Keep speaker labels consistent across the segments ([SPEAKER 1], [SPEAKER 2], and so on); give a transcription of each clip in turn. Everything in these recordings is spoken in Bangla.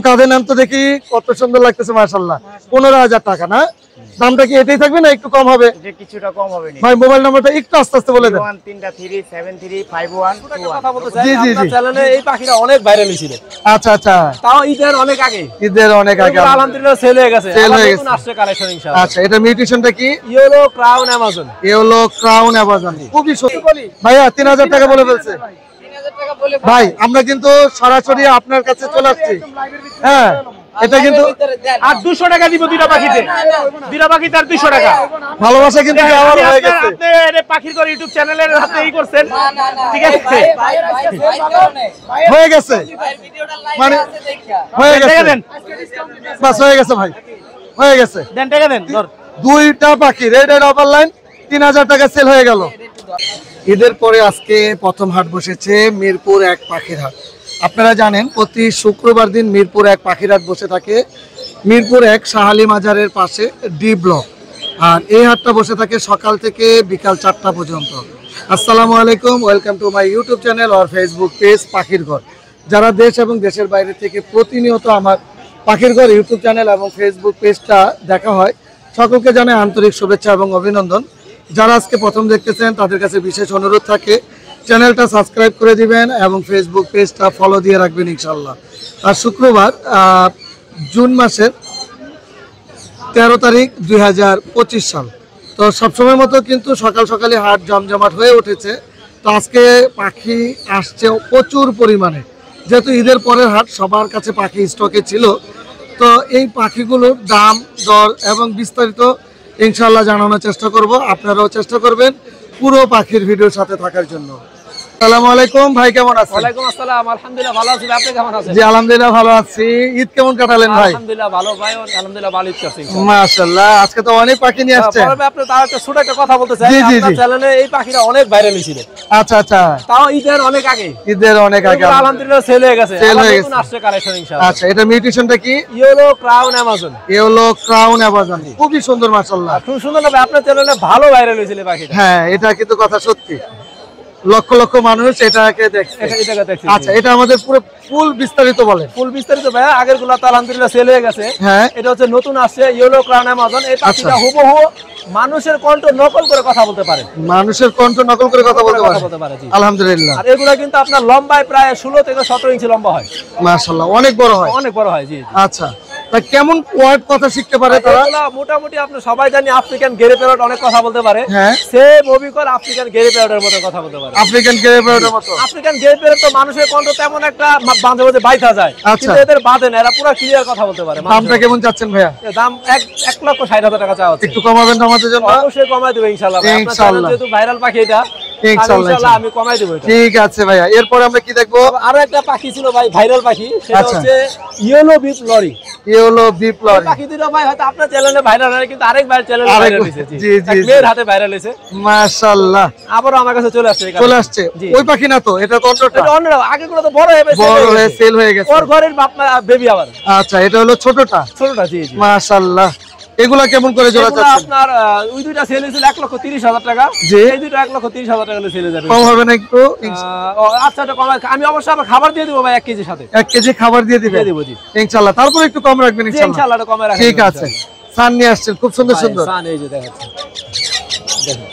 [SPEAKER 1] কাঁধে নেন তো দেখি, কত সুন্দর লাগতেছে মাশাআল্লাহ। 15,000 টাকা না? দামটা কি এটাই থাকবে না একটু কম হবে?
[SPEAKER 2] কিছুটা কম হবে।
[SPEAKER 1] ভাই মোবাইল নাম্বারটা একটু আস্তে আস্তে বলে দেন।
[SPEAKER 2] 013373512
[SPEAKER 3] কথা বলতে চাই, আপনার চ্যানেলে এই পাখিটা অনেক ভাইরাল হয়েছিল।
[SPEAKER 1] আচ্ছা আচ্ছা,
[SPEAKER 3] তাও ঈদের অনেক আগে।
[SPEAKER 1] ঈদের অনেক আগে
[SPEAKER 3] আলহামদুলিল্লাহ সেল হয়ে গেছে।
[SPEAKER 1] সেল হয়ে গেছে।
[SPEAKER 3] নতুন আসছে কালেকশন ইনশাআল্লাহ।
[SPEAKER 1] আচ্ছা, এটা মিউটেশনটা কি?
[SPEAKER 3] Yellow crown Amazon.
[SPEAKER 1] Yellow crown Amazon, খুবই সুন্দর। ভাইয়া 3000 টাকা বলে ফেলছে। ভাই আমরা কিন্তু সরাসরি আপনার কাছে চলে আসছি। হ্যাঁ, এটা কিন্তু
[SPEAKER 3] আর 200 টাকা দিব দুইটা পাখিতে। দুইটা পাখিতে আর 200 টাকা।
[SPEAKER 1] ভালোবাসা কিন্তু আমার হয়ে গেছে।
[SPEAKER 3] আপনি এই পাখির করে ইউটিউব চ্যানেলের হাতে ই করছেন, ঠিক আছে?
[SPEAKER 1] হয়ে গেছে মানে হয়ে গেছে, বাস হয়ে গেছে ভাই, হয়ে গেছে।
[SPEAKER 3] দেন টাকা দেন। ধর
[SPEAKER 1] দুইটা পাখি রেড এন্ড অপার লাইন 3000 টাকা সেল হয়ে গেল। ঈদের পরে আজকে প্রথম হাট বসেছে মিরপুর 1 পাখির হাট। আপনারা জানেন প্রতি শুক্রবার দিন মিরপুর 1 পাখির হাট বসে থাকে মিরপুর 1 শাহালি মাজারের পাশে ডি ব্লক। আর এই হাটটা বসে থাকে সকাল থেকে বিকাল 4টা পর্যন্ত। আসসালামু আলাইকুম, welcome to my YouTube channel আর ফেসবুক পেজ পাখির ঘর। যারা দেশ এবং দেশের বাইরে থেকে প্রতিনিয়ত আমার পাখির ঘর ইউটিউব চ্যানেল এবং ফেসবুক পেজটা দেখা হয়, সকলকে জানাই আন্তরিক শুভেচ্ছা এবং অভিনন্দন। যারা আজকে প্রথম দেখতেছেন তাদের কাছে বিশেষ অনুরোধ থাকে চ্যানেলটা সাবস্ক্রাইব করে দিবেন এবং ফেসবুক পেজটা ফলো দিয়ে রাখবেন ইনশাল্লাহ। আর শুক্রবার জুন মাসের 13 তারিখ 2025 সাল। তো সবসময় মতো কিন্তু সকাল সকালে হাট জমজমাট হয়ে উঠেছে। তো আজকে পাখি আসছে প্রচুর পরিমাণে, যেহেতু ঈদের পরের হাট সবার কাছে পাখি স্টকে ছিল। তো এই পাখিগুলোর দাম দর এবং বিস্তারিত ইনশাআল্লাহ জানানোর চেষ্টা করব। আপনারাও চেষ্টা করবেন পুরো পাখির ভিডিওর সাথে থাকার জন্য। আসসালামু আলাইকুম ভাই, কেমন আছেন?
[SPEAKER 3] ওয়ালাইকুম আসসালাম, আলহামদুলিল্লাহ ভালো আছি। আপনি কেমন আছেন?
[SPEAKER 1] জি আলহামদুলিল্লাহ ভালো আছি। ঈদ কেমন কাটালেন ভাই?
[SPEAKER 3] আলহামদুলিল্লাহ ভালো ভাই, আলহামদুলিল্লাহ ভালো আছি
[SPEAKER 1] মাশাআল্লাহ। আজকে তো অনেক পাখি নিয়ে আসছেন।
[SPEAKER 3] তবে আপনি তার একটা ছোট একটা কথা বলতে চাই, আপনার চ্যানেলে এই পাখিটা অনেক ভাইরাল হয়েছিল।
[SPEAKER 1] আচ্ছা আচ্ছা,
[SPEAKER 3] তাও ঈদের অনেক আগে।
[SPEAKER 1] ঈদের অনেক আগে
[SPEAKER 3] আলহামদুলিল্লাহ সেল হয়ে গেছে।
[SPEAKER 1] সেল হয়ে গেছে।
[SPEAKER 3] নতুন আসছে কালেকশন ইনশাআল্লাহ।
[SPEAKER 1] আচ্ছা, এটা মিউটেশনটা কি?
[SPEAKER 3] Yellow crown Amazon.
[SPEAKER 1] Yellow crown Amazon, খুবই সুন্দর মাশাআল্লাহ।
[SPEAKER 3] খুব সুন্দর হবে। আপনার চ্যানেলে ভালো ভাইরাল হয়েছিল পাখিটা।
[SPEAKER 1] হ্যাঁ, এটা কিন্তু কথা সত্যি, লক্ষ লক্ষ মানুষ এটাকে দেখছে। আচ্ছা, এটা আমাদের পুরো ফুল বিস্তারিত বলেন।
[SPEAKER 3] ফুল বিস্তারিত ভাই, আগের গুলো তো আলহামদুলিল্লাহ সেল হয়ে গেছে।
[SPEAKER 1] হ্যাঁ,
[SPEAKER 3] এটা হচ্ছে নতুন আসছে ইয়েলো ক্রাউন অ্যামাজন। এই পাখিটা হুবহু মানুষের কণ্ঠ নকল করে কথা বলতে পারে।
[SPEAKER 1] মানুষের কণ্ঠ নকল করে কথা বলতে পারে, আলহামদুলিল্লাহ।
[SPEAKER 3] আর এগুলা কিন্তু আপনার লম্বায় প্রায় 16 থেকে 17 ইঞ্চি লম্বা হয়।
[SPEAKER 1] মাশাআল্লাহ, অনেক বড় হয়।
[SPEAKER 3] অনেক বড় হয়। জি।
[SPEAKER 1] আচ্ছা, তা কেমন ওয়ার্ড কথা শিখতে পারে তারা?
[SPEAKER 3] এগুলা মোটামুটি আপনি সবাই জানি আফ্রিকান গেরে প্যারট অনেক কথা বলতে পারে।
[SPEAKER 1] হ্যাঁ,
[SPEAKER 3] সেম অবিকল আফ্রিকান গেরে প্যারটের মতো কথা বলতে পারে।
[SPEAKER 1] আফ্রিকান গেরে প্যারটের মতো।
[SPEAKER 3] আফ্রিকান গেরে প্যারট তো মানুষের কণ্ঠ তেমন একটা মাঝে মাঝে বাইথা যায়, কিন্তু এদের বাঁধে না, এরা পুরো ক্লিয়ার কথা বলতে পারে।
[SPEAKER 1] দামটা কেমন চাচ্ছেন ভাইয়া?
[SPEAKER 3] দাম 1,60,000 টাকা চাওয়া হচ্ছে।
[SPEAKER 1] একটু কমাবেন আমাদের জন্য?
[SPEAKER 3] অবশ্যই কমাই দেব ইনশাআল্লাহ।
[SPEAKER 1] ইনশাআল্লাহ,
[SPEAKER 3] যেহেতু ভাইরাল পাখি এটা, ইনশাআল্লাহ আমি কমাই দেব এটা।
[SPEAKER 1] ঠিক আছে ভাইয়া। এরপর আমরা কি দেখবো?
[SPEAKER 3] আরো একটা পাখি ছিল ভাই, ভাইরাল পাখি, সেটা হচ্ছে yellow bib lory.
[SPEAKER 1] Yellow bib lory
[SPEAKER 3] পাখি দুটো ভাই হয়তো আপনার চ্যানেলে ভাইরাল হয়, কিন্তু আরেক ভাই চ্যানেলে ভাইরাল হয়েছে।
[SPEAKER 1] জি জি,
[SPEAKER 3] মেয়ের হাতে ভাইরাল হয়েছে।
[SPEAKER 1] মাশাআল্লাহ,
[SPEAKER 3] আবারও আমার কাছে চলে আসছে।
[SPEAKER 1] ওই পাখি না তো? এটা কন্ট্রোলটা
[SPEAKER 3] অন্য আগে গুলো তো বড় হয়ে
[SPEAKER 1] সেল হয়ে গেছে।
[SPEAKER 3] ওর ঘরের বেবি আবার।
[SPEAKER 1] আচ্ছা, এটা হলো ছোটটা?
[SPEAKER 3] ছোটটা, জি জি।
[SPEAKER 1] মাশাআল্লাহ। এগুলা কেমন করে জোড়া চাচ্ছেন?
[SPEAKER 3] আপনার ওই দুইটা সেল হয়েছিল 1,30,000 টাকা। এই দুইটা 1,30,000 টাকা সেল হয়ে যাবে।
[SPEAKER 1] কম হবে না একটু?
[SPEAKER 3] আচ্ছা, এটা কম। আমি অবশ্যই আবার খাবার দিয়ে দেব ভাই 1 কেজির সাথে।
[SPEAKER 1] 1 কেজি খাবার দিয়ে দিবেন?
[SPEAKER 3] দিয়ে দেব, জি
[SPEAKER 1] ইনশাআল্লাহ। তারপর একটু কম রাখবেন ইনশাআল্লাহ।
[SPEAKER 3] ইনশাআল্লাহ এটা কমে রাখবেন।
[SPEAKER 1] ঠিক আছে। সান নিয়ে আসছেন, খুব সুন্দর সুন্দর।
[SPEAKER 3] সান এই যে দেখাচ্ছি, দেখুন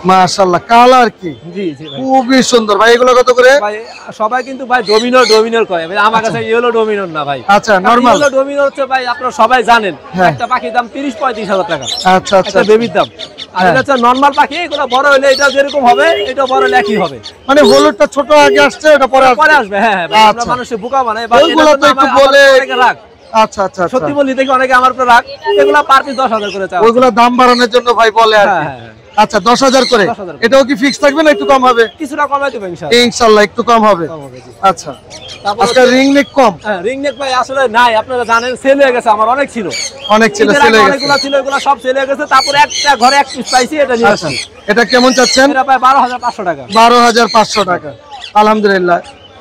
[SPEAKER 1] মাশাআল্লাহ, কালার কি?
[SPEAKER 3] জি জি ভাই,
[SPEAKER 1] খুবই সুন্দর ভাই। এগুলো কত করে?
[SPEAKER 3] ভাই সবাই কিন্তু ভাই ডোমিনর কয় ভাই, আমার কাছে ইয়েলো ডোমিনর না ভাই।
[SPEAKER 1] আচ্ছা, নরমাল
[SPEAKER 3] ইয়েলো ডোমিনর হচ্ছে ভাই আপনারা সবাই জানেন একটা পাখির দাম 30-35,000 টাকা।
[SPEAKER 1] আচ্ছা আচ্ছা,
[SPEAKER 3] একটা বেবির দাম। আর এটা হচ্ছে নরমাল পাখি, এগুলো বড় হলে এটা যেরকম হবে এটা বড় হলে একই হবে।
[SPEAKER 1] মানে হলুদটা ছোট আগে আসছে, এটা পরে
[SPEAKER 3] আসবে। হ্যাঁ হ্যাঁ, আমরা মানুষে বোকা বানাই।
[SPEAKER 1] এগুলো তো একটু বলে রাখ। আচ্ছা আচ্ছা,
[SPEAKER 3] সত্যি বলি দেখি অনেকে আমার উপর রাগ। এগুলা পার পিস 10,000 করে চাই।
[SPEAKER 1] ওইগুলা দাম বাড়ানোর জন্য ভাই বলে আর কি। আচ্ছা, 10,000 করে। এটাও কি ফিক্স থাকবে না একটু কম হবে?
[SPEAKER 3] কিছুটা কমাই দেব ইনশাআল্লাহ।
[SPEAKER 1] ইনশাআল্লাহ একটু কম হবে। আচ্ছা, আজকে রিং নেক কম?
[SPEAKER 3] হ্যাঁ, রিং নেক ভাই আসলে নাই, আপনারা জানেন সেল হয়ে গেছে। আমার অনেক ছিল,
[SPEAKER 1] সেল হয়ে গেছে।
[SPEAKER 3] অনেকগুলো ছিল, এগুলো সব সেল হয়ে গেছে। তারপর একটা ঘরে এক পিস পাইছি, এটা নিয়ে আসছি।
[SPEAKER 1] এটা কেমন চাচ্ছেন?
[SPEAKER 3] এটা প্রায় 12,500 টাকা।
[SPEAKER 1] 12,500 টাকা, আলহামদুলিল্লাহ।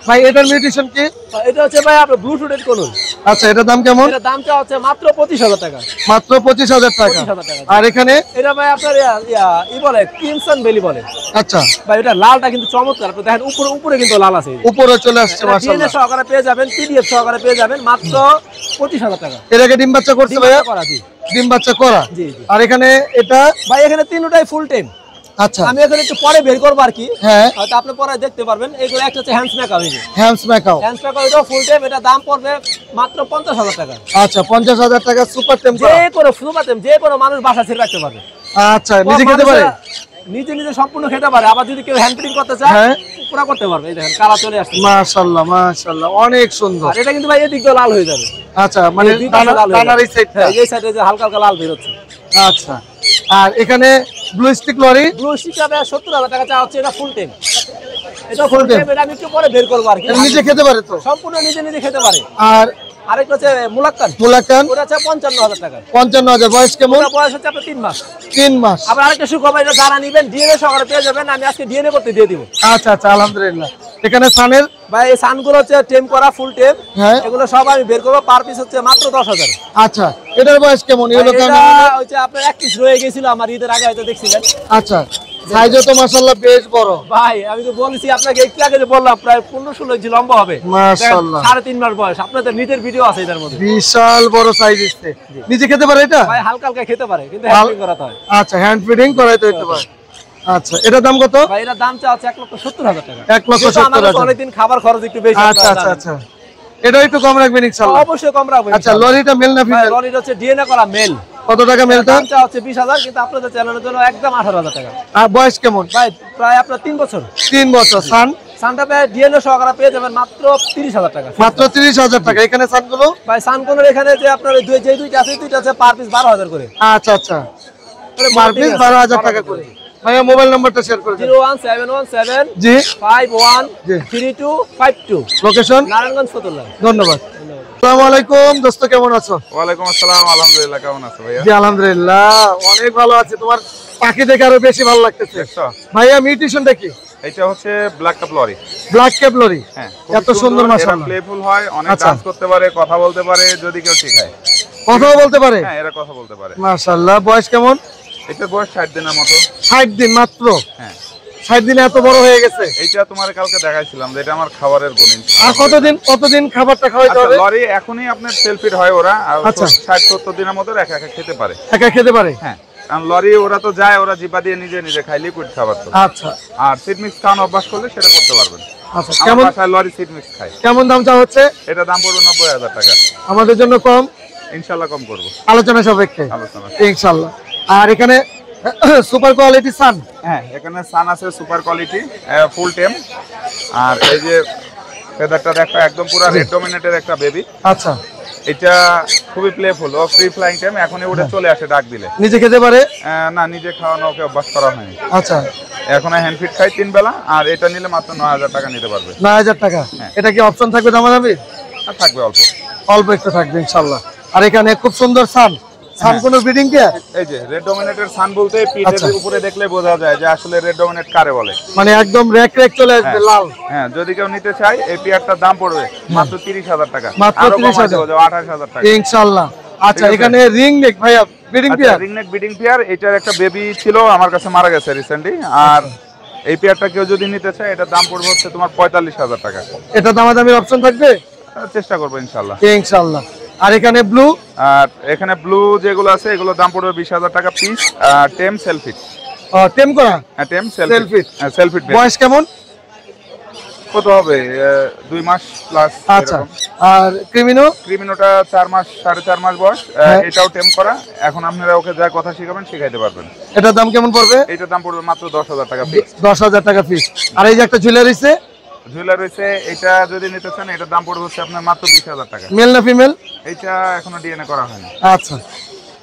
[SPEAKER 1] ভাই এটার মিউটেশন কি?
[SPEAKER 3] এটা হচ্ছে ভাই আপনার ব্লুটুথের কোন।
[SPEAKER 1] আচ্ছা এটার দাম কেমন?
[SPEAKER 3] এটার দামটা হচ্ছে মাত্র 25,000 টাকা।
[SPEAKER 1] মাত্র 25,000 টাকা। আর এখানে
[SPEAKER 3] এটা ভাই আপনার বলে ক্রিমসন বেলি বলে।
[SPEAKER 1] আচ্ছা
[SPEAKER 3] ভাই এটা লালটা কিন্তু চমৎকার, আপনি দেখেন উপরে কিন্তু লাল আছে,
[SPEAKER 1] উপরে চলে আসছে মাশাআল্লাহ।
[SPEAKER 3] সহকারে পেয়ে যাবেন, পিডিএফ সহকারে পেয়ে যাবেন মাত্র 25,000 টাকা।
[SPEAKER 1] এর আগে ডিম বাচ্চা করছে ভাইয়া? ডিম বাচ্চা করা। আর এখানে এটা
[SPEAKER 3] ভাই এখানে তিনটাই ফুল টাইম।
[SPEAKER 1] আচ্ছা
[SPEAKER 3] আমি এখানে একটু পরে বের করব আর কি।
[SPEAKER 1] হ্যাঁ
[SPEAKER 3] হয়তো আপনি পরে দেখতে পারবেন। এইগুলো একটা হচ্ছে হ্যান্ডস মেকআপ।
[SPEAKER 1] হ্যান্ডস মেকআপ
[SPEAKER 3] এটা ফুল টাইম, এটা দাম পড়বে মাত্র 50,000 টাকা।
[SPEAKER 1] আচ্ছা 50,000 টাকা সুপার টেম
[SPEAKER 3] যে কোনো সুপার টেম, যে কোনো মানুষ বাসা ছেড়ে রাখতে পারবে।
[SPEAKER 1] আচ্ছা নিজে খেতে পারে?
[SPEAKER 3] নিজে সম্পূর্ণ খেতে পারে। আবার যদি কেউ হ্যান্ড ফিটিং করতে চায় পুরো করতে পারবে। এই দেখেন কালার চলে আসছে
[SPEAKER 1] মাশাআল্লাহ মাশাআল্লাহ, অনেক সুন্দর।
[SPEAKER 3] আর এটা কিন্তু ভাই এদিক দিয়ে লাল হয়ে যাবে।
[SPEAKER 1] আচ্ছা মানে দানার এই সাইডটা,
[SPEAKER 3] এই সাইডে যে হালকা হালকা লাল বের হচ্ছে।
[SPEAKER 1] আচ্ছা আর এখানে ব্লু স্টিক লরি,
[SPEAKER 3] ব্লু স্টিকটা 70,000 টাকা চাওয়া হচ্ছে। এটা ফুল টাইম। এটা ফুল টাইম, এটা আমি একটু পরে বের করব আর কি।
[SPEAKER 1] নিজে খেতে পারে তো?
[SPEAKER 3] সম্পূর্ণ নিজে খেতে পারে।
[SPEAKER 1] আর
[SPEAKER 3] আরেকটা হচ্ছে মুলাক্কান।
[SPEAKER 1] ওটা
[SPEAKER 3] হচ্ছে 55,000 টাকা।
[SPEAKER 1] 55,000। বয়স কেমন?
[SPEAKER 3] বয়স হচ্ছে আপনার 3 মাস।
[SPEAKER 1] 3 মাস।
[SPEAKER 3] আবার আরেকটা সুখবর, এটা যারা নেবেন ডিএনএ সহকারে পেয়ে যাবেন। আমি আজকে ডিএনএ করতে দিয়ে দিব।
[SPEAKER 1] আচ্ছা আচ্ছা আলহামদুলিল্লাহ। এখানে সানের
[SPEAKER 3] ভাই এই সানগুলো হচ্ছে টেম করা ফুল টেম।
[SPEAKER 1] হ্যাঁ
[SPEAKER 3] এগুলো সব আমি বের করব। পার পিস হচ্ছে মাত্র 10,000।
[SPEAKER 1] আচ্ছা এটার বয়স কেমন?
[SPEAKER 3] এটা হচ্ছে আপনার 31 রয়ে গিয়েছিল আমার ঈদের আগে, হয়তো দেখছিলেন।
[SPEAKER 1] আচ্ছা সাইজও তো মাশাআল্লাহ বেশ বড়।
[SPEAKER 3] ভাই আমি তো বলেছি আপনাকে, একটু আগে যে বললাম প্রায় 15-16 ইঞ্চি লম্বা হবে
[SPEAKER 1] মাশাআল্লাহ।
[SPEAKER 3] 3.5 মাস বয়স। আপনাদের নিজের ভিডিও আছে এটার মধ্যে।
[SPEAKER 1] বিশাল বড় সাইজ আছে। নিজে খেতে পারে এটা?
[SPEAKER 3] ভাই হালকা হালকা খেতে পারে, কিন্তু হ্যান্ড ফিটিং করাতে হয়।
[SPEAKER 1] আচ্ছা হ্যান্ড ফিডিং করাইতে হইতে পারে। আচ্ছা এটার দাম কত?
[SPEAKER 3] ভাই এটার দাম চাওয়া হচ্ছে 1,70,000 টাকা।
[SPEAKER 1] 1,70,000।
[SPEAKER 3] অনেকদিন খাবার খরচ একটু বেশি।
[SPEAKER 1] আচ্ছা আচ্ছা আচ্ছা এটা একটু কম রাখবেন ইনশাআল্লাহ।
[SPEAKER 3] অবশ্যই কম রাখবেন।
[SPEAKER 1] আচ্ছা লরিটা মেল না ফিমেল?
[SPEAKER 3] লরিটা হচ্ছে ডিএনএ করা মেল।
[SPEAKER 1] কত টাকা মেলটা?
[SPEAKER 3] দামটা হচ্ছে 20,000, কিন্তু আপনাদের চ্যানেলের জন্য একদম 18,000 টাকা।
[SPEAKER 1] আর বয়স কেমন?
[SPEAKER 3] ভাই প্রায় আপনার 3 বছর।
[SPEAKER 1] 3 বছর।
[SPEAKER 3] সানটা ডিএনএ সহকারে পেয়ে যাবেন মাত্র 30,000 টাকা।
[SPEAKER 1] মাত্র 30,000 টাকা। এখানে সানগুলো?
[SPEAKER 3] ভাই সানগুলোর এখানে যে আপনার যে দুইটা আছে, দুইটা আছে পার পিস 12,000 করে।
[SPEAKER 1] আচ্ছা আচ্ছা পার পিস 12,000 টাকা করে। ভাইয়া মোবাইল নাম্বারটা শেয়ার করে দিন।
[SPEAKER 3] 01717
[SPEAKER 1] জি
[SPEAKER 3] 513252।
[SPEAKER 1] লোকেশন
[SPEAKER 3] নারায়ণগঞ্জ ফতুল্লা।
[SPEAKER 1] ধন্যবাদ। আসসালামু আলাইকুম দোস্ত, কেমন আছো?
[SPEAKER 2] ওয়ালাইকুম আসসালাম, আলহামদুলিল্লাহ। কেমন আছো ভাইয়া?
[SPEAKER 1] জি আলহামদুলিল্লাহ অনেক ভালো আছে। তোমার পাখি দেখে আরো বেশি ভালো লাগতেছে। ভাইয়া মিউটেশনটা কি?
[SPEAKER 2] এটা হচ্ছে black cup lorry.
[SPEAKER 1] Black cap lory.
[SPEAKER 2] হ্যাঁ
[SPEAKER 1] এত সুন্দর মাশাআল্লাহ।
[SPEAKER 2] প্লেফুল হয়, অনেক
[SPEAKER 1] আচ্ছা।
[SPEAKER 2] ডান্স করতে পারে, কথা বলতে পারে যদি কেউ শেখায়।
[SPEAKER 1] কথাও বলতে পারে?
[SPEAKER 2] হ্যাঁ এরা কথা বলতে পারে।
[SPEAKER 1] মাশাআল্লাহ। বয়স কেমন?
[SPEAKER 2] এটা বয়স 60 দিনের মতো।
[SPEAKER 1] 60 দিন মাত্র?
[SPEAKER 2] হ্যাঁ
[SPEAKER 1] 60 দিনে এত বড় হয়ে গেছে?
[SPEAKER 2] এইটা তোমার কালকে দেখাইছিলাম যে এটা আমার খাবারের গুণ।
[SPEAKER 1] আর কতদিন খাবারটা খাওয়াইতে হবে?
[SPEAKER 2] লরি এখনই আপনার সেলফিট হয় ওরা।
[SPEAKER 1] আচ্ছা
[SPEAKER 2] 60-70 দিনের মতো একা একা খেতে পারে।
[SPEAKER 1] একা খেতে পারে?
[SPEAKER 2] হ্যাঁ কারণ লরি ওরা তো যায়, ওরা জিপা দিয়ে নিজে খায় লিকুইড খাবার তো।
[SPEAKER 1] আচ্ছা
[SPEAKER 2] আর সিড মিক্স খাওয়ানো অভ্যাস করলে সেটা করতে পারবেন।
[SPEAKER 1] আচ্ছা
[SPEAKER 2] আমার
[SPEAKER 1] কেমন
[SPEAKER 2] বাসায় লরি সিড মিক্স খায়।
[SPEAKER 1] কেমন দাম চা হচ্ছে?
[SPEAKER 2] এটা দাম পড়বে 90,000 টাকা।
[SPEAKER 1] আমাদের জন্য কম?
[SPEAKER 2] ইনশাআল্লাহ কম করব,
[SPEAKER 1] আলোচনা সাপেক্ষে
[SPEAKER 2] আলোচনা
[SPEAKER 1] ইনশাআল্লাহ। আর এখানে সুপার কোয়ালিটি সান?
[SPEAKER 2] হ্যাঁ এখানে সান আছে সুপার কোয়ালিটি ফুল টেম। আর এই যে ফেদারটা দেখো একদম পুরো রেড ডমিনেটের একটা বেবি।
[SPEAKER 1] আচ্ছা
[SPEAKER 2] এটা খুবই প্লেফুল, ও ফ্রি ফ্লাইং টাইম, এখনই উঠে চলে আসে ডাক দিলে।
[SPEAKER 1] নিজে খেতে পারে?
[SPEAKER 2] না নিজে খাওয়ানো ওকে অভ্যাস করা হয়নি।
[SPEAKER 1] আচ্ছা
[SPEAKER 2] এখন হ্যান্ড ফিড খাই 3 বেলা। আর এটা নিলে মাত্র 9,000 টাকা নিতে পারবে।
[SPEAKER 1] 9,000 টাকা। এটা কি অপশন থাকবে দামাদামি?
[SPEAKER 2] আর থাকবে অল্প
[SPEAKER 1] অল্প একটু থাকবে ইনশাআল্লাহ। আর এখানে খুব সুন্দর সান কোন ব্রিডিং কে?
[SPEAKER 2] এই যে রেড ডমিনেটের সান বলতে পিঠের উপরে দেখলে বোঝা যায় যে আসলে রেড ডমিনেট কারে বলে।
[SPEAKER 1] মানে একদম রেক চলে আসবে লাল।
[SPEAKER 2] হ্যাঁ যদি কেউ নিতে চায় এই পেয়ারটার দাম পড়বে মাত্র 30,000 টাকা।
[SPEAKER 1] মাত্র 30,000,
[SPEAKER 2] 28,000 টাকা
[SPEAKER 1] ইনশাআল্লাহ। আচ্ছা এখানে রিং নেক ভাইয়া breeding pair?
[SPEAKER 2] Ring neck breeding pair. এটার একটা বেবি ছিল আমার কাছে, মারা গেছে রিসেন্টলি। আর এই পেয়ারটা কেউ যদি নিতে চায় এটার দাম পড়বে হচ্ছে তোমার 45,000 টাকা।
[SPEAKER 1] এটা দামাদামির অপশন থাকবে?
[SPEAKER 2] চেষ্টা করবো ইনশাআল্লাহ।
[SPEAKER 1] ইনশাআল্লাহ। আর এখানে ব্লু?
[SPEAKER 2] আর এখানে ব্লু যেগুলো আছে এগুলো দাম পড়বে 20,000 টাকা পিস। টেম সেলফিট।
[SPEAKER 1] টেম করা?
[SPEAKER 2] হ্যাঁ টেম সেলফিট। সেলফিট।
[SPEAKER 1] বয়স কেমন?
[SPEAKER 2] কত হবে? 2 মাস প্লাস।
[SPEAKER 1] আচ্ছা আর
[SPEAKER 2] ক্রিমিনোটা 4 মাস 4.5 মাস বয়স। এটাও টেম করা। এখন আপনারা ওকে যা কথা শিখাবেন শিখাইতে পারবেন।
[SPEAKER 1] এটার দাম কেমন পড়বে?
[SPEAKER 2] এটার দাম পড়বে মাত্র 10,000 টাকা পিস।
[SPEAKER 1] 10,000 টাকা পিস। আর এই যে একটা ঝুলা রয়েছে?
[SPEAKER 2] ঝুলা রয়েছে, এটা যদি নিতে চান এটার দাম পড়বে হচ্ছে আপনার মাত্র 20,000 টাকা।
[SPEAKER 1] মেল না ফিমেল?
[SPEAKER 2] এটা এখনো ডিএনএ করা হয়নি।
[SPEAKER 1] আচ্ছা